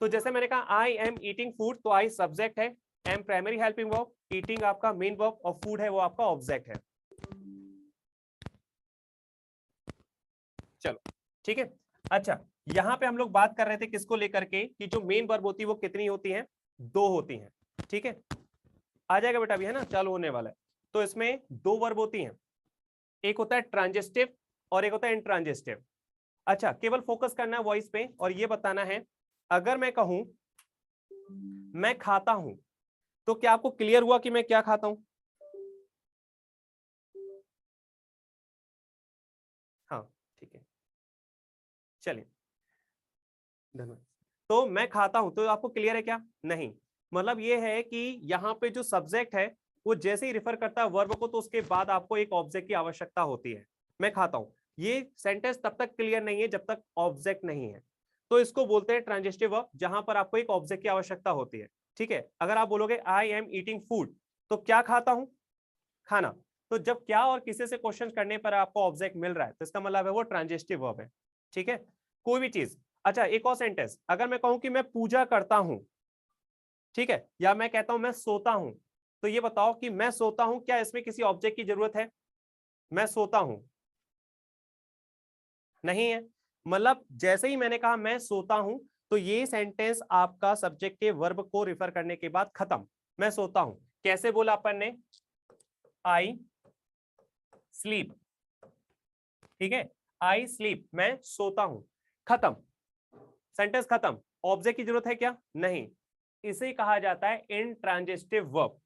तो जैसे मैंने कहा आई एम ईटिंग फूड, तो आई सब्जेक्ट है, am primary helping verb, eating आपका मेन वर्ब, और फूड है वो आपका ऑब्जेक्ट है। चलो ठीक है। अच्छा, यहां पे हम लोग बात कर रहे थे किसको लेकर के, कि जो मेन वर्ब होती है वो कितनी होती है? दो होती हैं। ठीक है, आ जाएगा बेटा अभी, है ना, चालू होने वाला है। तो इसमें दो वर्ब होती हैं, एक होता है ट्रांजिस्टिव और एक होता है इंट्रांजिस्टिव। अच्छा, केवल फोकस करना है वॉइस पे और ये बताना है, अगर मैं कहूं मैं खाता हूं, तो क्या आपको क्लियर हुआ कि मैं क्या खाता हूं? हाँ, ठीक है। चलिए, धन्यवाद। तो मैं खाता हूं, तो आपको क्लियर है क्या? नहीं, मतलब ये है कि यहाँ पे जो सब्जेक्ट है वो जैसे ही रिफर करता है वर्ब को, तो उसके बाद आपको एक ऑब्जेक्ट की आवश्यकता होती है। मैं खाता हूं, ये सेंटेंस तब तक क्लियर नहीं है जब तक ऑब्जेक्ट नहीं है। तो इसको बोलते हैं ट्रांजिटिव वर्ब, जहां पर आपको एक ऑब्जेक्ट की आवश्यकता होती है। ठीक है, अगर आप बोलोगे आई एम ईटिंग फूड, तो क्या खाता हूं? खाना। तो जब क्या और किसी से क्वेश्चन करने पर आपको ऑब्जेक्ट मिल रहा है, तो इसका मतलब है वो ट्रांजिटिव वर्ब है। ठीक है, कोई भी चीज। अच्छा, एक और सेंटेंस, अगर मैं कहूं कि मैं पूजा करता हूं, ठीक है, या मैं कहता हूं मैं सोता हूं, तो ये बताओ कि मैं सोता हूं, क्या इसमें किसी ऑब्जेक्ट की जरूरत है? मैं सोता हूं, नहीं है। मतलब जैसे ही मैंने कहा मैं सोता हूं, तो ये सेंटेंस आपका सब्जेक्ट के वर्ब को रिफर करने के बाद खत्म। मैं सोता हूं, कैसे बोला अपन ने? I sleep. ठीक है, आई स्लीप, मैं सोता हूं, खत्म, सेंटेंस खत्म। ऑब्जेक्ट की जरूरत है क्या? नहीं। इसे कहा जाता है इंट्रांजिटिव वर्ब।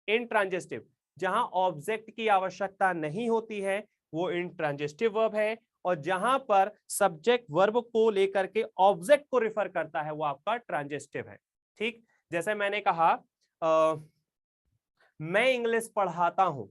इंट्रांजिटिव, जहां ऑब्जेक्ट की आवश्यकता नहीं होती है वो इंट्रांजिटिव वर्ब है, और जहां पर सब्जेक्ट वर्ब को लेकर के ऑब्जेक्ट को रिफर करता है वो आपका ट्रांजिटिव है। ठीक, जैसे मैंने कहा मैं इंग्लिश पढ़ाता हूं,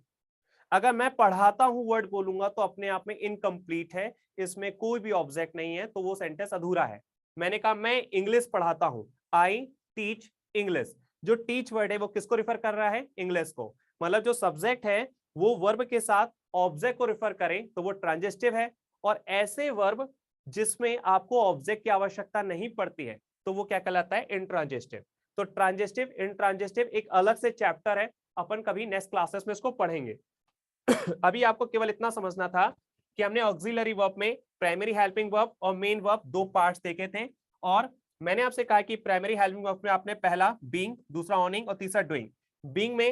अगर मैं पढ़ाता हूं वर्ड बोलूंगा तो अपने आप में इनकम्प्लीट है, इसमें कोई भी ऑब्जेक्ट नहीं है, तो वो सेंटेंस अधूरा है। मैंने कहा मैं इंग्लिश पढ़ाता हूं, आई टीच इंग्लिश, जो टीच वर्ड है वो किसको रिफर कर रहा है? इंग्लिश को। मतलब जो सब्जेक्ट है वो वर्ब के साथ ऑब्जेक्ट को रिफर करे तो वो ट्रांजिटिव है, और ऐसे वर्ब जिसमें आपको ऑब्जेक्ट की आवश्यकता नहीं पड़ती है तो वो क्या कहलाता है? इंट्रांजिटिव। तो ट्रांजिटिव इंट्रांजिटिव एक अलग से चैप्टर है, अपन कभी नेक्स्ट क्लासेस में इसको पढ़ेंगे। अभी आपको केवल इतना समझना था कि हमने ऑक्सिलरी वर्ब में प्राइमरी हेल्पिंग वर्ब और मेन वर्ब दो पार्ट्स देखे थे, और मैंने आपसे कहा कि प्राइमरी हेल्पिंग वर्ब में आपने पहला बीइंग, दूसरा ऑनिंग और तीसरा डूइंग। बीइंग में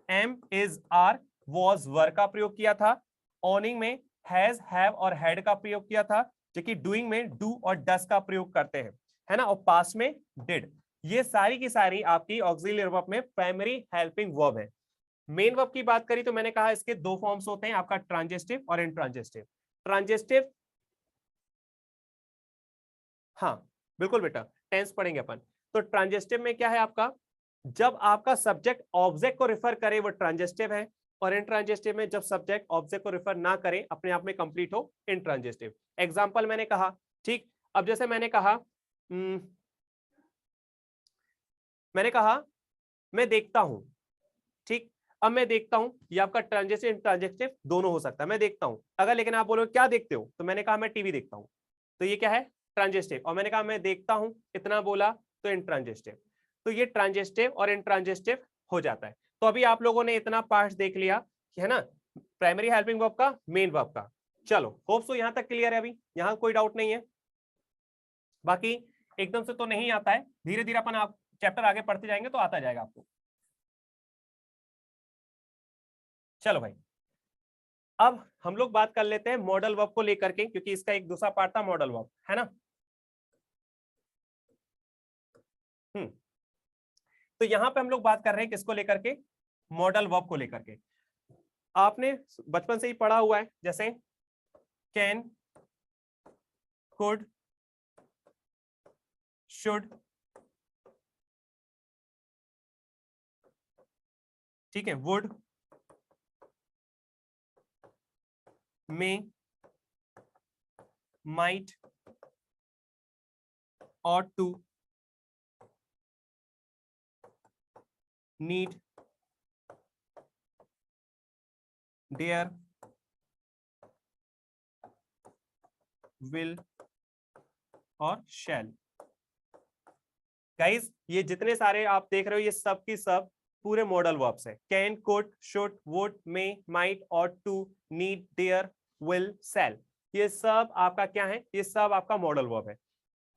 एम, इज, आर, वाज, वर का प्रयोग किया था। ऑनिंग में हैज, हैव और हैड का प्रयोग किया था, जबकि डूइंग में डू और डस का प्रयोग करते हैं, है ना, और पास्ट में डिड। ये सारी की सारी आपकी ऑक्सिलरी वर्ब में प्राइमरी हेल्पिंग वर्ब है। मेन वर्ब की बात करी तो मैंने कहा इसके दो फॉर्म्स होते हैं, आपका ट्रांजिटिव और इंट्रांजिटिव। ट्रांजिटिव, हाँ बिल्कुल बेटा, टेंस पढ़ेंगे अपन। तो ट्रांजिटिव में क्या है आपका? जब आपका सब्जेक्ट ऑब्जेक्ट को रिफर करे वो ट्रांजिटिव है, और इंट्रांजिटिव में जब सब्जेक्ट ऑब्जेक्ट को रिफर ना करे, अपने आप में कंप्लीट हो, इंट्रांजिटिव। एग्जांपल मैंने कहा, ठीक, अब जैसे मैंने कहा मैंने कहा मैं देखता हूं, ठीक, अब मैं देखता हूं, ये आपका ट्रांजिटिव इंट्रांजिटिव दोनों हो सकता है। मैं देखता हूं, अगर लेकिन आप बोलो क्या देखते हो, तो मैंने कहा मैं टीवी देखता हूं, तो ये क्या है? ट्रांजिटिव। और मैंने कहा मैं देखता हूं, इतना बोला, तो इंट्रांजिटिव। तो ये ट्रांजिटिव और इंट्रांजिटिव हो जाता है। तो अभी आप लोगों ने इतना पार्ट देख लिया, है ना, प्राइमरी हेल्पिंग वर्ब का, मेन वर्ब का। चलो होप सो यहां तक क्लियर है, अभी यहां कोई डाउट नहीं है। बाकी एकदम से तो नहीं आता है, धीरे धीरे अपन आप चैप्टर आगे पढ़ते जाएंगे तो आता जाएगा आपको। चलो भाई, अब हम लोग बात कर लेते हैं मॉडल वर्ब को लेकर के, क्योंकि इसका एक दूसरा पार्ट था मॉडल वर्ब, है ना। तो यहां पे हम लोग बात कर रहे हैं किसको लेकर के? मॉडल वर्ब को लेकर के। आपने बचपन से ही पढ़ा हुआ है, जैसे कैन, कुड, शुड, ठीक है, would, may, might, ought to, need, dare, will और shall। गाइस ये जितने सारे आप देख रहे हो ये सब की सब पूरे मॉडल वर्ब्स है। Can, could, should, would, may, might, ought to, need, dare, will, shall, ये सब आपका क्या है? ये सब आपका मॉडल वर्ब है।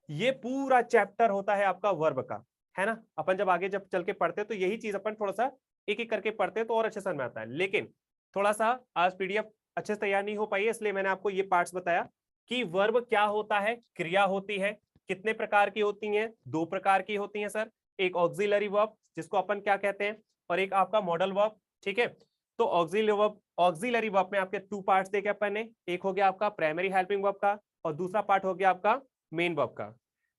ये पूरा चैप्टर होता है आपका वर्ब का, है ना। अपन जब आगे जब चल के पढ़ते हैं तो यही चीज अपन थोड़ा सा एक एक करके पढ़ते हैं तो और अच्छे समझ में आता है। लेकिन थोड़ा सा आज पीडीएफ अच्छे से तैयार नहीं हो पाई है, इसलिए मैंने आपको ये पार्ट्स बताया कि वर्ब क्या होता है, क्रिया होती है, कितने प्रकार की होती हैं? दो प्रकार की होती हैं सर, एक ऑक्सिलरी वर्ब जिसको अपन क्या कहते हैं, और एक आपका मॉडल वर्ब, ठीक है। तो ऑक्सिलरी वर्ब में आपके टू पार्ट्स देखे अपन ने, एक हो गया आपका प्राइमरी हेल्पिंग वर्ब का और दूसरा पार्ट हो गया आपका मेन वर्ब का।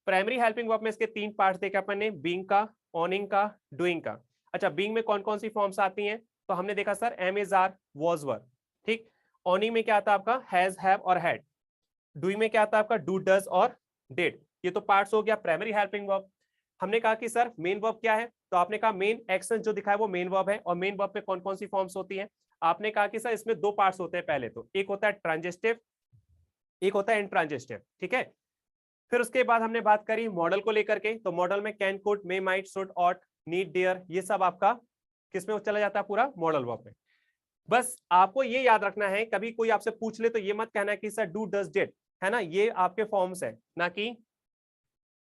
प्राइमरी हेल्पिंग वर्ब में इसके 3 पार्ट देखे अपन ने, बीइंग का, ऑनिंग का, डूइंग का। अच्छा, बीइंग में कौन कौन सी फॉर्म्स आती हैं, तो हमने देखा sir am is are was were, ठीक। ऑनिंग में क्या आता है आपका, हैज हैव और हैड। डूइंग में क्या आता है आपका, डू डज और डिड। ये तो पार्ट्स हो गया प्राइमरी हेल्पिंग वर्ब। हमने कहा कि सर मेन वर्ब क्या है, तो आपने कहा मेन एक्शन जो दिखा है वो मेन वर्ब है। और मेन वर्ब में कौन कौन सी फॉर्म्स होती है, आपने कहा कि सर इसमें 2 पार्ट्स होते हैं। पहले तो एक होता है ट्रांजिटिव, एक होता है इनट्रांजिटिव, ठीक है। फिर उसके बाद हमने बात करी मॉडल को लेकर के, तो मॉडल में can, could, may, might, should, ought, need, dare, ये सब आपका किसमें चला जाता है, पूरा मॉडल वर्ब में। बस आपको ये याद रखना है, कभी कोई आपसे पूछ ले तो ये मत कहना कि सर डू डज डिड, है ना, ये आपके फॉर्म्स है ना कि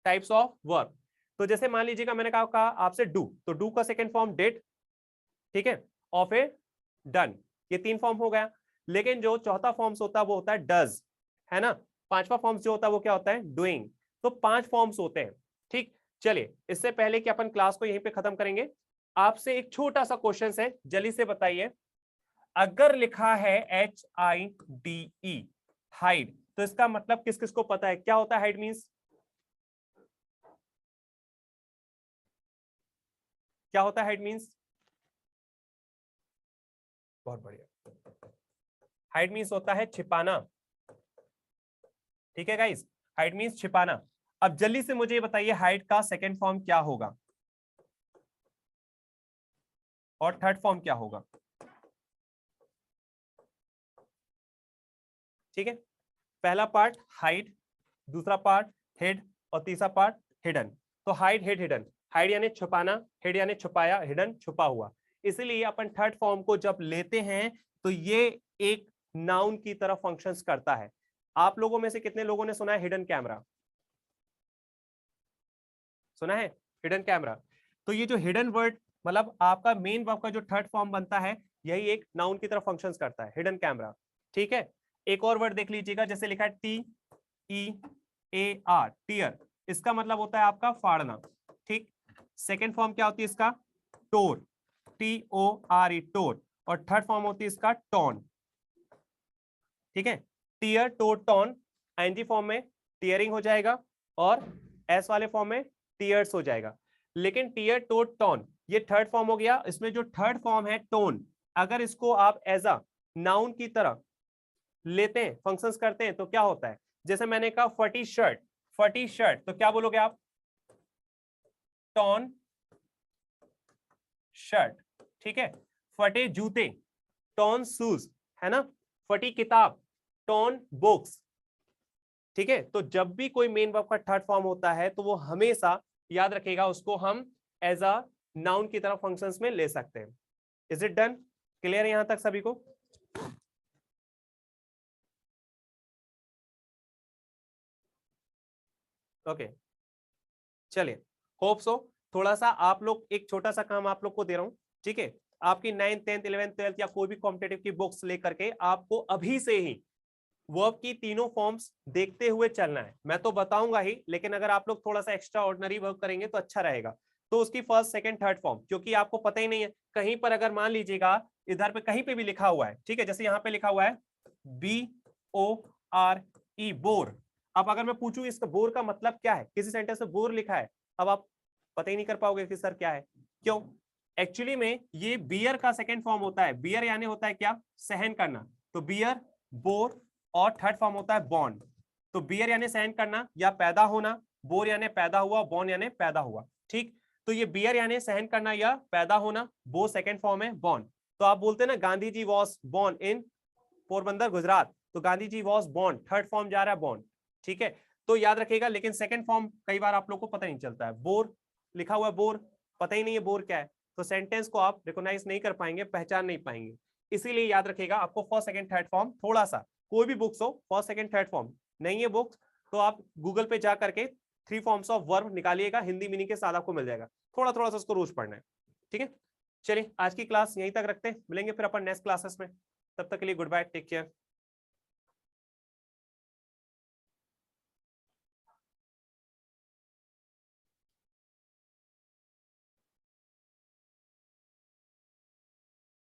टाइप्स ऑफ वर्ब। तो जैसे मान लीजिएगा मैंने कहा आपसे डू, तो डू का सेकंड फॉर्म डिड, ठीक है, ऑफ ए डन, ये 3 फॉर्म हो गया। लेकिन जो चौथा फॉर्म्स होता है वो होता है डज, है ना। 5वां फॉर्म्स जो होता है वो क्या होता है, डूइंग। तो 5 फॉर्म्स होते हैं, ठीक। चलिए, इससे पहले कि अपन क्लास को यहीं पे खत्म करेंगे, आपसे एक छोटा सा क्वेश्चन है, जल्दी से बताइए। अगर लिखा है HIDE, हाइड, तो इसका मतलब किस किस को पता है, क्या होता है हाइड मींस, क्या होता है हाइड मींस? बहुत बढ़िया, हाइड मींस होता है छिपाना, ठीक है गाइस, हाइड मींस छिपाना। अब जल्दी से मुझे बताइए हाइड का सेकंड फॉर्म क्या होगा और थर्ड फॉर्म क्या होगा, ठीक है। पहला पार्ट हाइड, दूसरा पार्ट हिड और तीसरा पार्ट हिडन। तो हाइड, हिड, हिडन। हाइड यानी छुपाना, हिड यानी छुपाया, हिडन छुपा हुआ। इसलिए अपन थर्ड फॉर्म को जब लेते हैं तो ये एक नाउन की तरह फंक्शंस करता है। आप लोगों में से कितने लोगों ने सुना है हिडन कैमरा, सुना है हिडन कैमरा? तो ये जो हिडन वर्ड मतलब आपका मेन वर्ब का जो थर्ड फॉर्म बनता है, यही एक नाउन की तरह फंक्शंस करता है, हिडन कैमरा, ठीक है। एक और वर्ड देख लीजिएगा, जैसे लिखा है TEAR, टीयर, इसका मतलब होता है आपका फाड़ना, ठीक। सेकेंड फॉर्म क्या होती है इसका, टोर, TORE, टोर। और थर्ड फॉर्म होती है इसका टॉन, ठीक है। टीयर, टोर, टॉन, ING फॉर्म में टीयरिंग हो जाएगा और एस वाले फॉर्म में टीयर्स हो जाएगा। लेकिन टीयर, टोर, टॉन ये थर्ड फॉर्म हो गया। इसमें जो थर्ड फॉर्म है टोन, अगर इसको आप एज अ नाउन की तरह लेते हैं, फंक्शंस करते हैं, तो क्या होता है, जैसे मैंने कहा फटी शर्ट, फटी शर्ट, तो क्या बोलोगे आप, टॉन शर्ट, ठीक है। फटे जूते, टॉन शूज, है ना। फटी किताब, टॉन बुक्स, ठीक है। तो जब भी कोई मेन वर्ब का थर्ड फॉर्म होता है तो वो हमेशा याद रखेगा, उसको हम एज अ नाउन की तरह फंक्शंस में ले सकते हैं। इज इट डन, क्लियर है यहां तक सभी को? ओके, चलिए, होप सो। थोड़ा सा आप लोग, एक छोटा सा काम आप लोग को दे रहा हूं, ठीक है। आपकी 9th 10th 11th 12th या कोई भी कॉम्पिटेटिव की बुक्स लेकर के आपको अभी से ही वर्ब की तीनों फॉर्म्स देखते हुए चलना है। मैं तो बताऊंगा ही, लेकिन अगर आप लोग थोड़ा सा एक्स्ट्रा ऑर्डिनरी वर्क करेंगे तो अच्छा रहेगा। तो उसकी फर्स्ट सेकंड थर्ड फॉर्म, क्योंकि आपको पता ही नहीं है, कहीं पर अगर मान लीजिएगा इधर पे कहीं पे भी लिखा हुआ है, ठीक है, जैसे यहाँ पे लिखा हुआ है BORE, बोर। अब अगर मैं पूछूं इसका बोर का मतलब क्या है, किसी सेंटेंस में बोर लिखा है, अब आप पता ही नहीं कर पाओगे कि सर क्या है। क्यों? एक्चुअली में ये बियर का सेकंड फॉर्म होता है। बियर यानी होता है क्या, सहन करना। तो बियर, बोर, और थर्ड फॉर्म होता है बॉर्न। तो बियर यानी सहन करना या पैदा होना, बोर यानी पैदा हुआ, बॉर्न यानी पैदा हुआ, ठीक। तो ये बियर यानी सहन करना या पैदा होना, बो सेकंड फॉर्म है बॉर्न। तो आप बोलते हैं ना Gandhi ji was born in Porbandar Gujarat, तो Gandhi ji was born, third form जा रहा है बॉर्न, ठीक है। तो याद रखिएगा, लेकिन सेकंड फॉर्म कई बार आप लोग को पता नहीं चलता है। बोर लिखा हुआ है, बोर पता ही नहीं है बोर क्या है, तो सेंटेंस को आप रिकॉग्नाइज नहीं कर पाएंगे, पहचान नहीं पाएंगे। इसीलिए याद रखिएगा, आपको फर्स्ट सेकंड थर्ड फॉर्म थोड़ा सा, कोई भी बुक्स हो फर्स्ट सेकंड थर्ड फॉर्म नहीं है बुक्स, तो आप गूगल पे जा करके 3 फॉर्म्स ऑफ वर्ब निकालिएगा, हिंदी मीनिंग के साथ आपको मिल जाएगा। थोड़ा थोड़ा सा उसको रोज पढ़ना है, ठीक है। चलिए, आज की क्लास यहीं तक रखते हैं, मिलेंगे फिर अपन नेक्स्ट क्लासेस में। तब तक के लिए गुड बाय, टेक केयर।